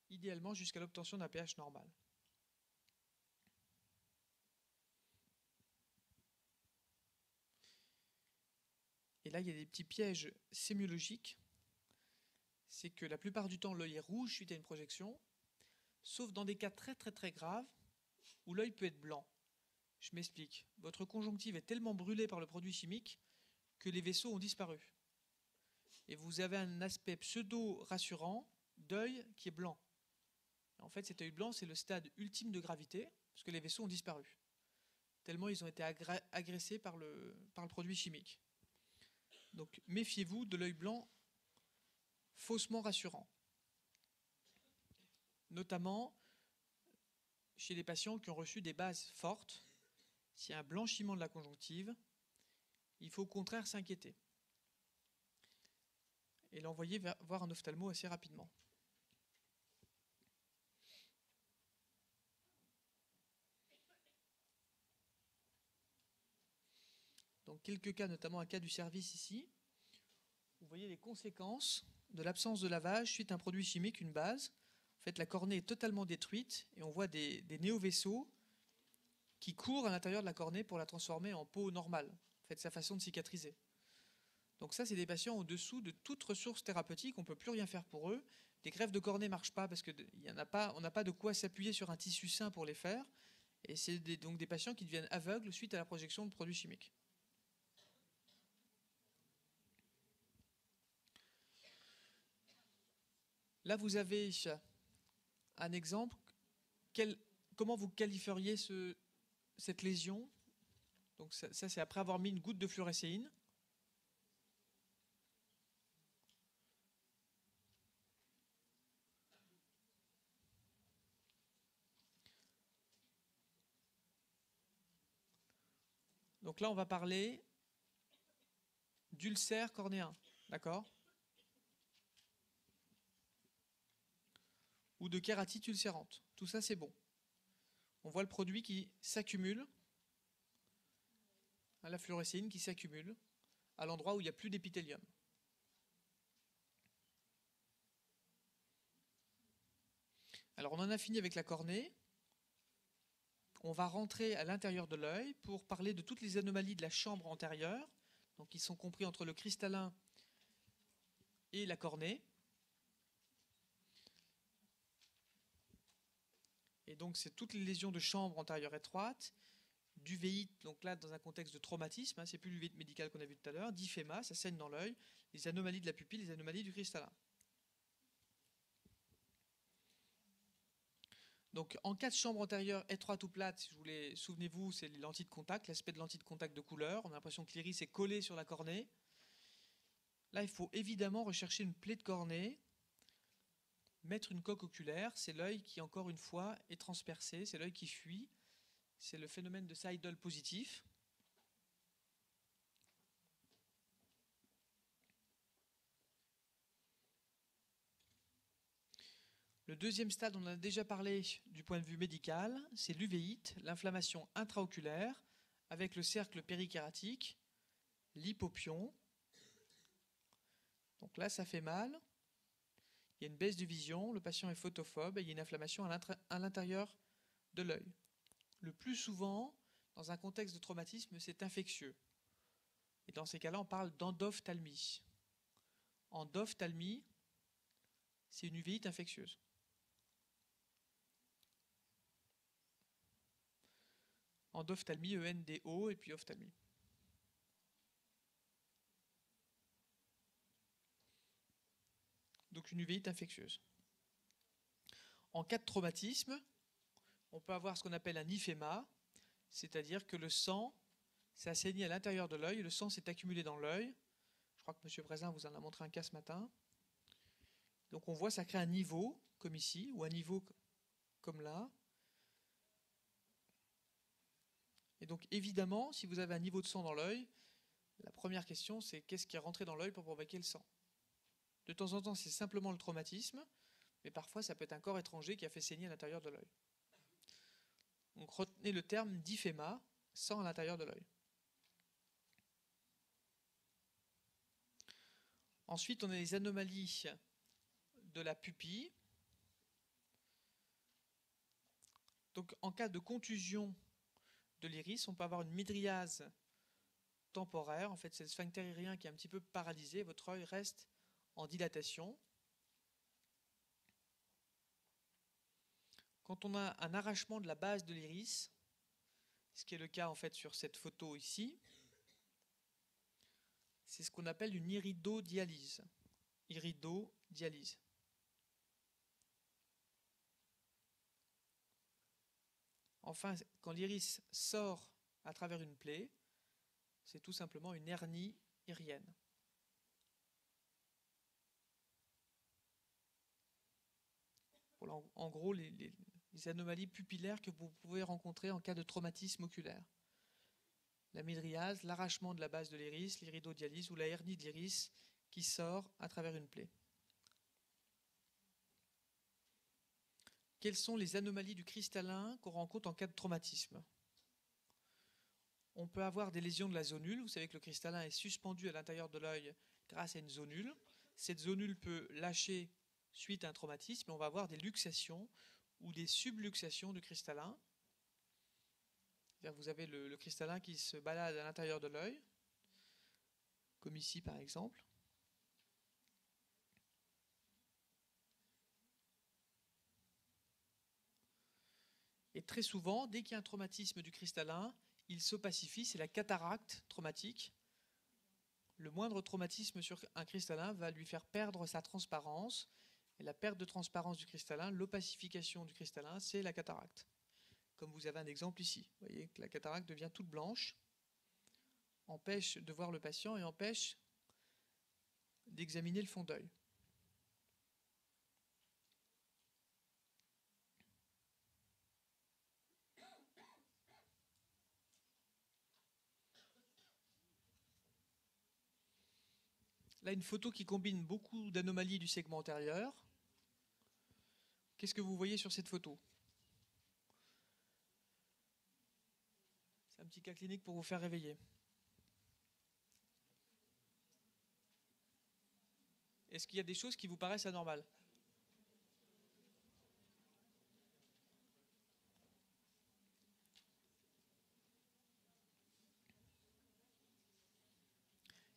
idéalement jusqu'à l'obtention d'un pH normal. Et là, il y a des petits pièges sémiologiques. C'est que la plupart du temps, l'œil est rouge suite à une projection, sauf dans des cas très très très graves où l'œil peut être blanc. Je m'explique. Votre conjonctive est tellement brûlée par le produit chimique que les vaisseaux ont disparu. Et vous avez un aspect pseudo-rassurant d'œil qui est blanc. En fait, cet œil blanc, c'est le stade ultime de gravité, parce que les vaisseaux ont disparu. Tellement ils ont été agressés par le produit chimique. Donc méfiez-vous de l'œil blanc faussement rassurant. Notamment chez les patients qui ont reçu des bases fortes, s'il y a un blanchiment de la conjonctive, il faut au contraire s'inquiéter. et l'envoyer voir un ophtalmo assez rapidement. Donc quelques cas, notamment un cas du service ici. Vous voyez les conséquences de l'absence de lavage suite à un produit chimique, une base. En fait, la cornée est totalement détruite et on voit des néovaisseaux qui courent à l'intérieur de la cornée pour la transformer en peau normale. En fait, sa façon de cicatriser. Donc ça, c'est des patients au-dessous de toute ressource thérapeutique, on ne peut plus rien faire pour eux. Les greffes de cornée ne marchent pas parce qu'on n'a pas de quoi s'appuyer sur un tissu sain pour les faire. Et c'est donc des patients qui deviennent aveugles suite à la projection de produits chimiques. Là, vous avez un exemple. Comment vous qualifieriez cette lésion? Donc ça c'est après avoir mis une goutte de fluorescéine. Donc là, on va parler d'ulcère cornéen, d'accord? Ou de kératite ulcérante. Tout ça, c'est bon. On voit le produit qui s'accumule, la fluorescéine qui s'accumule à l'endroit où il n'y a plus d'épithélium. Alors, on en a fini avec la cornée. On va rentrer à l'intérieur de l'œil pour parler de toutes les anomalies de la chambre antérieure, donc qui sont compris entre le cristallin et la cornée. Et donc, c'est toutes les lésions de chambre antérieure étroite, d'uvéite, donc là, dans un contexte de traumatisme, c'est plus l'uvéite médicale qu'on a vu tout à l'heure, d'iphéma, ça saigne dans l'œil, les anomalies de la pupille, les anomalies du cristallin. Donc, en cas de chambre antérieure étroite ou plate, si vous voulez, souvenez-vous, c'est les lentilles de contact, l'aspect de lentilles de contact de couleur. On a l'impression que l'iris est collé sur la cornée. Là, il faut évidemment rechercher une plaie de cornée, mettre une coque oculaire. C'est l'œil qui, encore une fois, est transpercé, c'est l'œil qui fuit. C'est le phénomène de Seidel positif. Le deuxième stade, on en a déjà parlé du point de vue médical, c'est l'uvéite, l'inflammation intraoculaire, avec le cercle périkératique, l'hypopion. Donc là, ça fait mal. Il y a une baisse de vision, le patient est photophobe et il y a une inflammation à l'intérieur de l'œil. Le plus souvent, dans un contexte de traumatisme, c'est infectieux. Et dans ces cas-là, on parle d'endophthalmie. Endophthalmie, c'est une uvéite infectieuse. Endophthalmie, E-N-D-O, et puis ophtalmie. Donc une uvéite infectieuse. En cas de traumatisme, on peut avoir ce qu'on appelle un iphéma, c'est-à-dire que le sang s'est assaini à l'intérieur de l'œil, le sang s'est accumulé dans l'œil. Je crois que M. Brézin vous en a montré un cas ce matin. Donc on voit, ça crée un niveau, comme ici, ou un niveau comme là. Et donc évidemment, si vous avez un niveau de sang dans l'œil, la première question c'est qu'est-ce qui est rentré dans l'œil pour provoquer le sang? De temps en temps, c'est simplement le traumatisme, mais parfois ça peut être un corps étranger qui a fait saigner à l'intérieur de l'œil. Donc retenez le terme d'iphéma, sang à l'intérieur de l'œil. Ensuite, on a les anomalies de la pupille. Donc en cas de contusion de l'iris, on peut avoir une mydriase temporaire. En fait, c'est le sphincter iririen qui est un petit peu paralysé. Votre œil reste en dilatation. Quand on a un arrachement de la base de l'iris, ce qui est le cas en fait sur cette photo ici, c'est ce qu'on appelle une iridodialyse. Iridodialyse. Enfin, quand l'iris sort à travers une plaie, c'est tout simplement une hernie irienne. Voilà, en gros, les anomalies pupillaires que vous pouvez rencontrer en cas de traumatisme oculaire. La mydriase, l'arrachement de la base de l'iris, l'iridodialyse ou la hernie de l'iris qui sort à travers une plaie. Quelles sont les anomalies du cristallin qu'on rencontre en cas de traumatisme? On peut avoir des lésions de la zonule. Vous savez que le cristallin est suspendu à l'intérieur de l'œil grâce à une zonule. Cette zonule peut lâcher suite à un traumatisme et on va avoir des luxations ou des subluxations du cristallin. Vous avez le cristallin qui se balade à l'intérieur de l'œil, comme ici par exemple. Et très souvent, dès qu'il y a un traumatisme du cristallin, il s'opacifie, c'est la cataracte traumatique. Le moindre traumatisme sur un cristallin va lui faire perdre sa transparence. Et la perte de transparence du cristallin, l'opacification du cristallin, c'est la cataracte. Comme vous avez un exemple ici. Vous voyez que la cataracte devient toute blanche, empêche de voir le patient et empêche d'examiner le fond d'œil. Là, une photo qui combine beaucoup d'anomalies du segment antérieur. Qu'est-ce que vous voyez sur cette photo? C'est un petit cas clinique pour vous faire réveiller. Est-ce qu'il y a des choses qui vous paraissent anormales?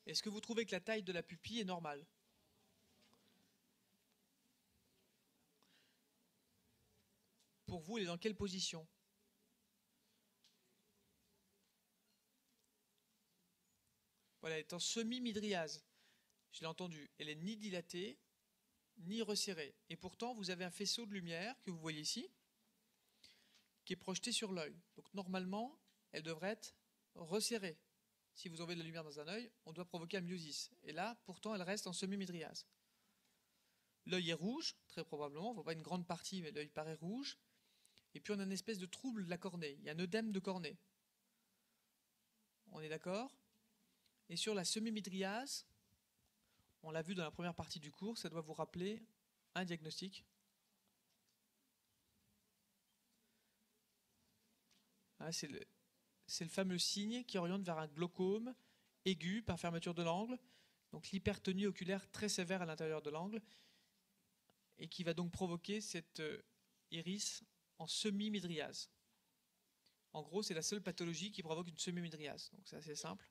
Est-ce que vous trouvez que la taille de la pupille est normale? Pour vous, elle est dans quelle position? Voilà, elle est en semi-midriase. Je l'ai entendu. Elle est ni dilatée, ni resserrée. Et pourtant, vous avez un faisceau de lumière que vous voyez ici, qui est projeté sur l'œil. Donc normalement, elle devrait être resserrée. Si vous envoyez de la lumière dans un œil, on doit provoquer un myosis. Et là, pourtant, elle reste en semi-midriase. L'œil est rouge, très probablement. On ne voit pas une grande partie, mais l'œil paraît rouge. Et puis on a une espèce de trouble de la cornée. Il y a un œdème de cornée. On est d'accord? Et sur la semi-midriase, on l'a vu dans la première partie du cours, ça doit vous rappeler un diagnostic. Ah, c'est le fameux signe qui oriente vers un glaucome aigu par fermeture de l'angle, donc l'hypertonie oculaire très sévère à l'intérieur de l'angle, et qui va donc provoquer cette iris en semi-midriase. En gros, c'est la seule pathologie qui provoque une semi-midriase, donc c'est assez simple.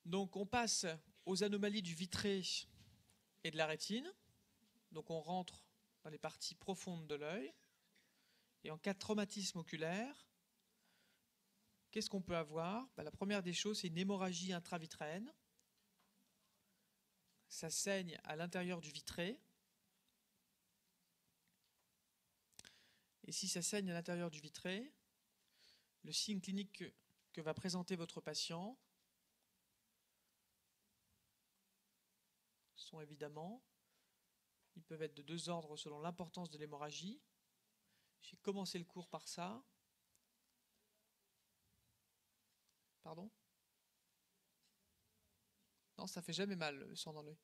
Donc on passe aux anomalies du vitré et de la rétine. Donc on rentre dans les parties profondes de l'œil. Et en cas de traumatisme oculaire, qu'est-ce qu'on peut avoir? La première des choses, c'est une hémorragie intravitréenne. Ça saigne à l'intérieur du vitré. Et si ça saigne à l'intérieur du vitré, le signe clinique que va présenter votre patient sont évidemment, ils peuvent être de deux ordres selon l'importance de l'hémorragie. J'ai commencé le cours par ça. Pardon? Non, ça fait jamais mal, le sang dans l'œil.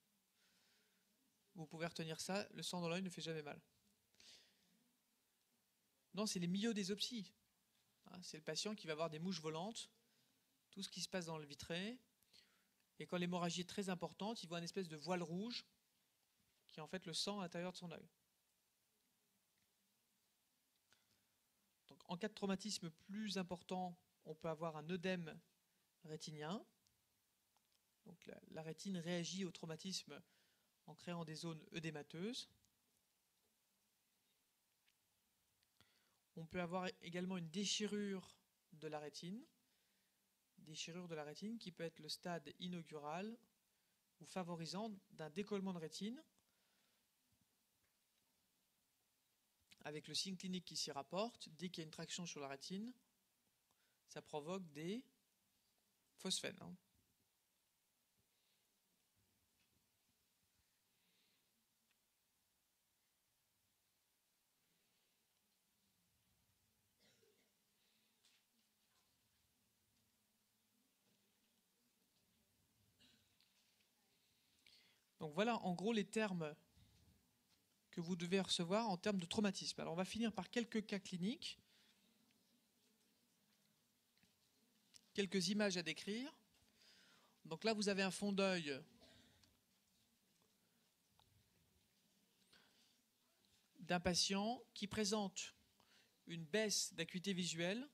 Vous pouvez retenir ça, le sang dans l'œil ne fait jamais mal. Non, c'est les myodésopsies. C'est le patient qui va avoir des mouches volantes, tout ce qui se passe dans le vitré. Et quand l'hémorragie est très importante, il voit une espèce de voile rouge qui est en fait le sang à l'intérieur de son œil. Donc, en cas de traumatisme plus important, on peut avoir un œdème rétinien. Donc, la rétine réagit au traumatisme en créant des zones œdémateuses. On peut avoir également une déchirure de la rétine. Déchirure de la rétine qui peut être le stade inaugural ou favorisant d'un décollement de rétine avec le signe clinique qui s'y rapporte. Dès qu'il y a une traction sur la rétine, ça provoque des phosphènes. Donc voilà en gros les termes que vous devez recevoir en termes de traumatisme. Alors on va finir par quelques cas cliniques, quelques images à décrire. Donc là vous avez un fond d'œil d'un patient qui présente une baisse d'acuité visuelle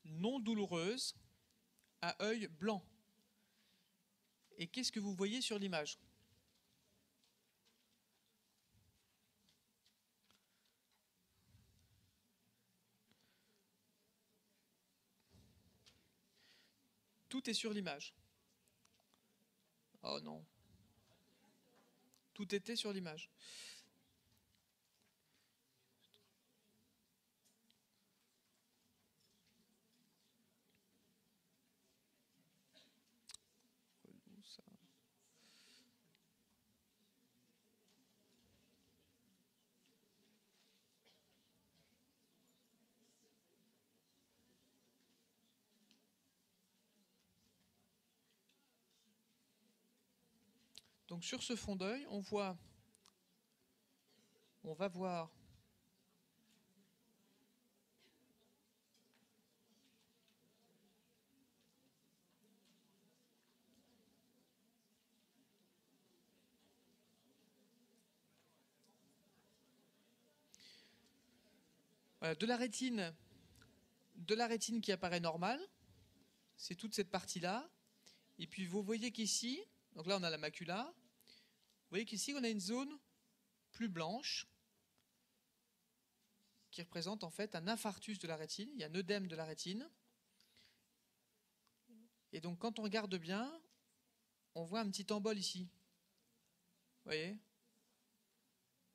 non douloureuse à œil blanc. Et qu'est-ce que vous voyez sur l'image ? Tout est sur l'image. Oh non. Tout était sur l'image. Donc sur ce fond d'œil, on va voir voilà, de la rétine qui apparaît normale, c'est toute cette partie-là. Et puis vous voyez qu'ici, donc là on a la macula, vous voyez qu'ici on a une zone plus blanche qui représente en fait un infarctus de la rétine, il y a un œdème de la rétine. Et donc quand on regarde bien, on voit un petit embol ici. Vous voyez ?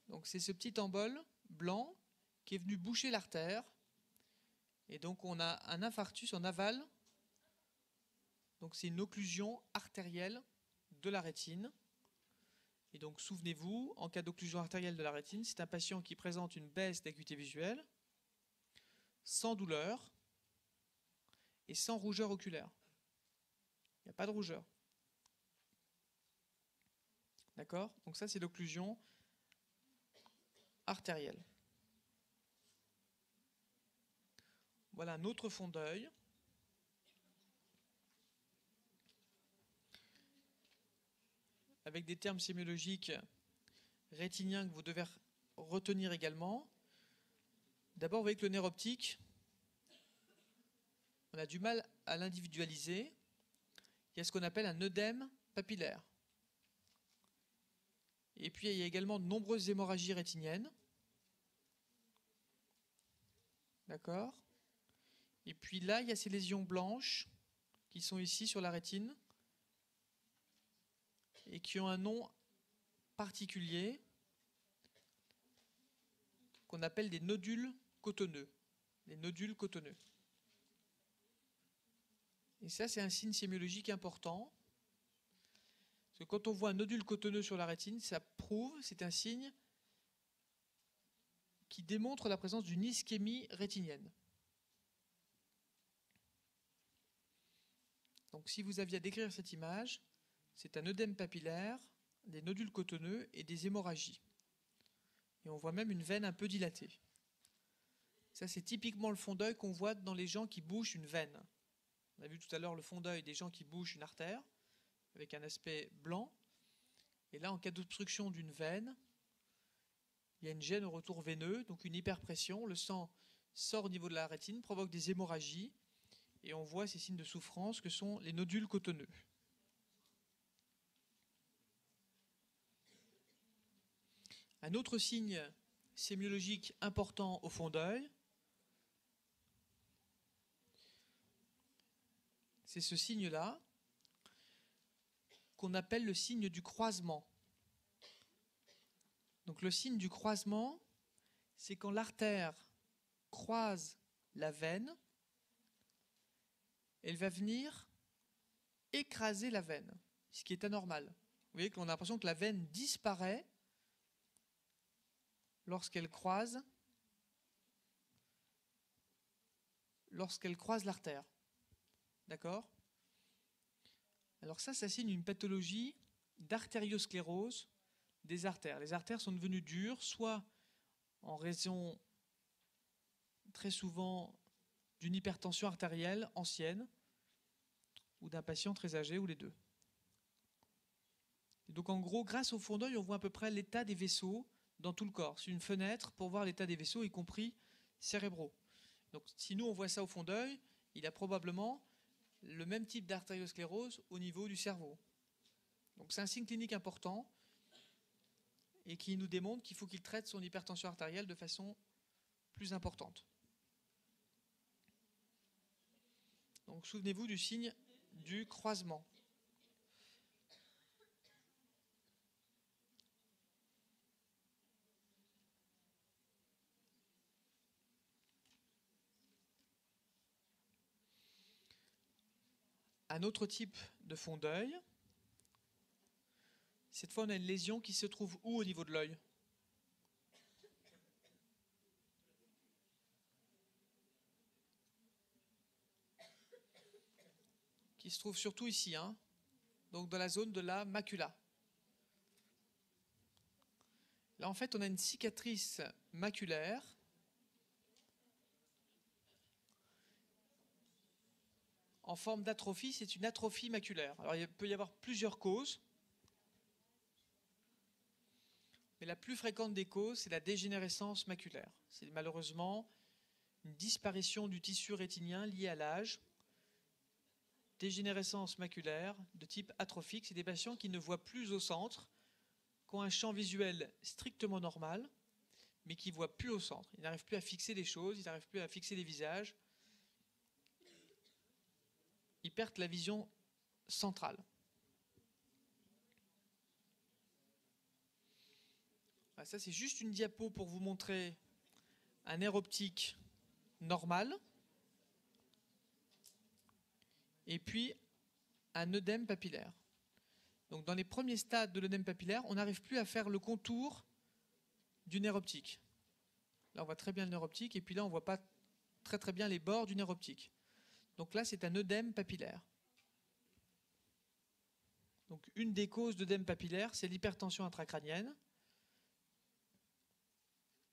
Donc c'est ce petit embol blanc qui est venu boucher l'artère. Et donc on a un infarctus en aval. Donc c'est une occlusion artérielle de la rétine. Et donc souvenez-vous, en cas d'occlusion artérielle de la rétine, c'est un patient qui présente une baisse d'acuité visuelle, sans douleur et sans rougeur oculaire. Il n'y a pas de rougeur. D'accord ? Donc ça c'est l'occlusion artérielle. Voilà un autre fond d'œil. Avec des termes sémiologiques rétiniens que vous devez retenir également. D'abord, vous voyez que le nerf optique, on a du mal à l'individualiser. Il y a ce qu'on appelle un œdème papillaire. Et puis, il y a également de nombreuses hémorragies rétiniennes. D'accord ? Et puis là, il y a ces lésions blanches qui sont ici sur la rétine et qui ont un nom particulier qu'on appelle des nodules cotonneux. Les nodules cotonneux. Et ça, c'est un signe sémiologique important. Parce que quand on voit un nodule cotonneux sur la rétine, ça prouve, c'est un signe qui démontre la présence d'une ischémie rétinienne. Donc si vous aviez à décrire cette image, c'est un œdème papillaire, des nodules cotonneux et des hémorragies. Et on voit même une veine un peu dilatée. Ça, c'est typiquement le fond d'œil qu'on voit dans les gens qui bouchent une veine. On a vu tout à l'heure le fond d'œil des gens qui bouchent une artère, avec un aspect blanc. Et là, en cas d'obstruction d'une veine, il y a une gêne au retour veineux, donc une hyperpression. Le sang sort au niveau de la rétine, provoque des hémorragies, et on voit ces signes de souffrance que sont les nodules cotonneux. Un autre signe sémiologique important au fond d'œil, c'est ce signe-là, qu'on appelle le signe du croisement. Donc le signe du croisement, c'est quand l'artère croise la veine, elle va venir écraser la veine, ce qui est anormal. Vous voyez qu'on a l'impression que la veine disparaît lorsqu'elle croise l'artère. D'accord ? Alors ça signe une pathologie d'artériosclérose des artères. Les artères sont devenues dures, soit en raison très souvent d'une hypertension artérielle ancienne ou d'un patient très âgé, ou les deux. Et donc en gros, grâce au fond d'œil, on voit à peu près l'état des vaisseaux dans tout le corps. C'est une fenêtre pour voir l'état des vaisseaux, y compris cérébraux. Donc si nous on voit ça au fond d'œil, il a probablement le même type d'artériosclérose au niveau du cerveau. Donc c'est un signe clinique important et qui nous démontre qu'il faut qu'il traite son hypertension artérielle de façon plus importante. Donc souvenez-vous du signe du croisement. Un autre type de fond d'œil. Cette fois, on a une lésion qui se trouve où au niveau de l'œil? Qui se trouve surtout ici, hein, donc dans la zone de la macula. Là, en fait, on a une cicatrice maculaire en forme d'atrophie. C'est une atrophie maculaire. Alors, il peut y avoir plusieurs causes. Mais la plus fréquente des causes, c'est la dégénérescence maculaire. C'est malheureusement une disparition du tissu rétinien liée à l'âge. Dégénérescence maculaire de type atrophique, c'est des patients qui ne voient plus au centre, qui ont un champ visuel strictement normal, mais qui ne voient plus au centre. Ils n'arrivent plus à fixer les choses, ils n'arrivent plus à fixer les visages. Ils perdent la vision centrale. Ça, c'est juste une diapo pour vous montrer un nerf optique normal et puis un œdème papillaire. Donc dans les premiers stades de l'œdème papillaire, on n'arrive plus à faire le contour du nerf optique. Là, on voit très bien le nerf optique et puis là, on ne voit pas très bien les bords du nerf optique. Donc là, c'est un œdème papillaire. Donc une des causes d'œdème papillaire, c'est l'hypertension intracrânienne.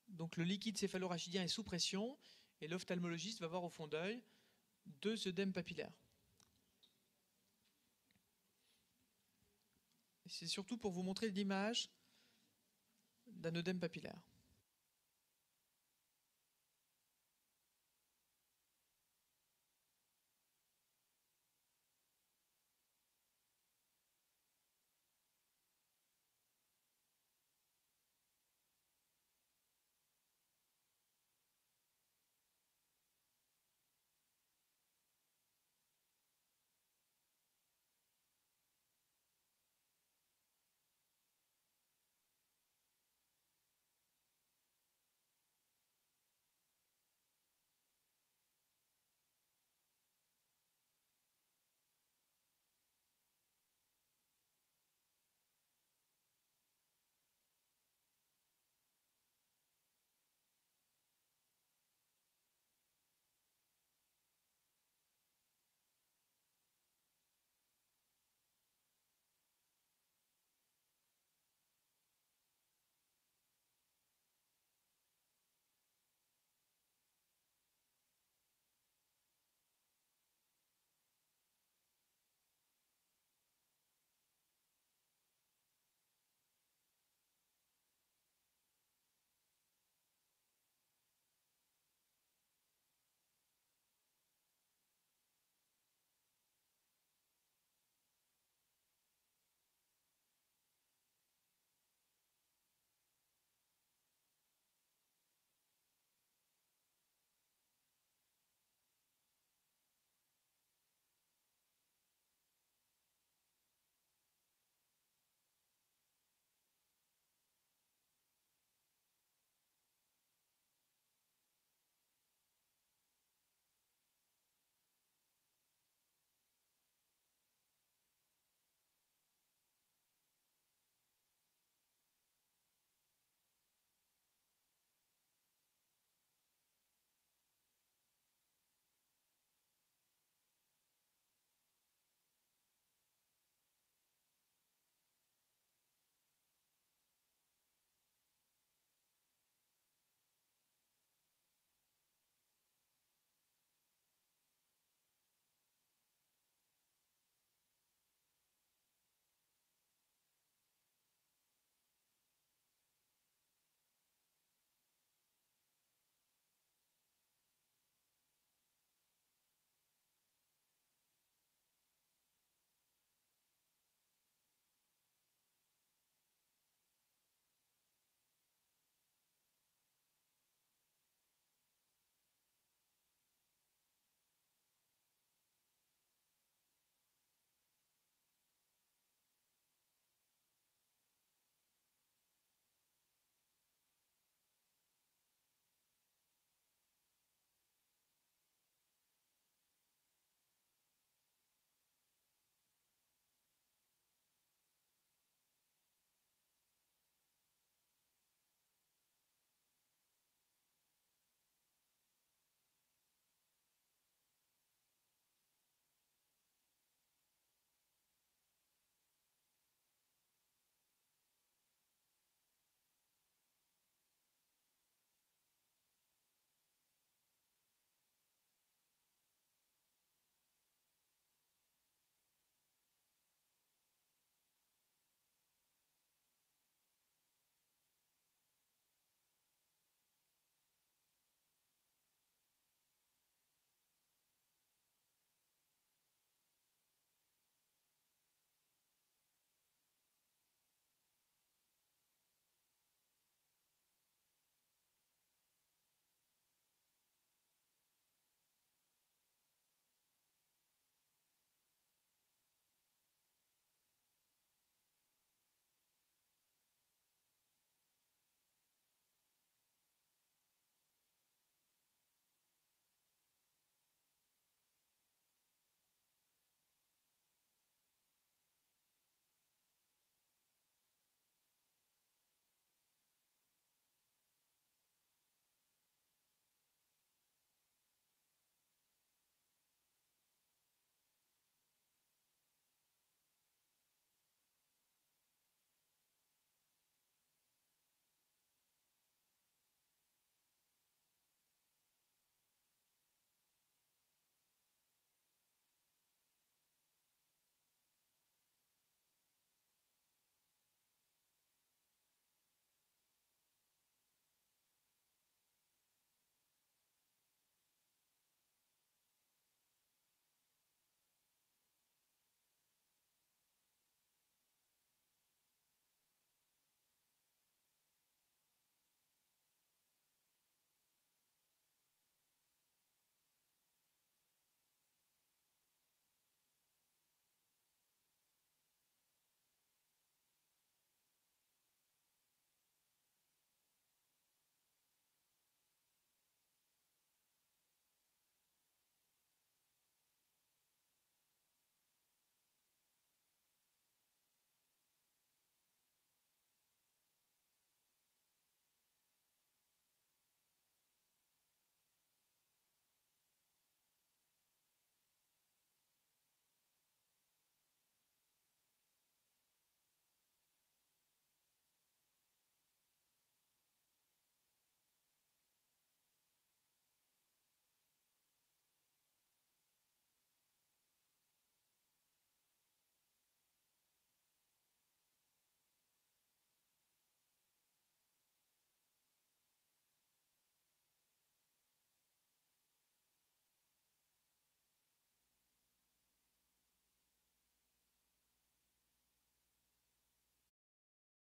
Donc le liquide céphalorachidien est sous pression et l'ophtalmologiste va voir au fond d'œil deux œdèmes papillaires. C'est surtout pour vous montrer l'image d'un œdème papillaire.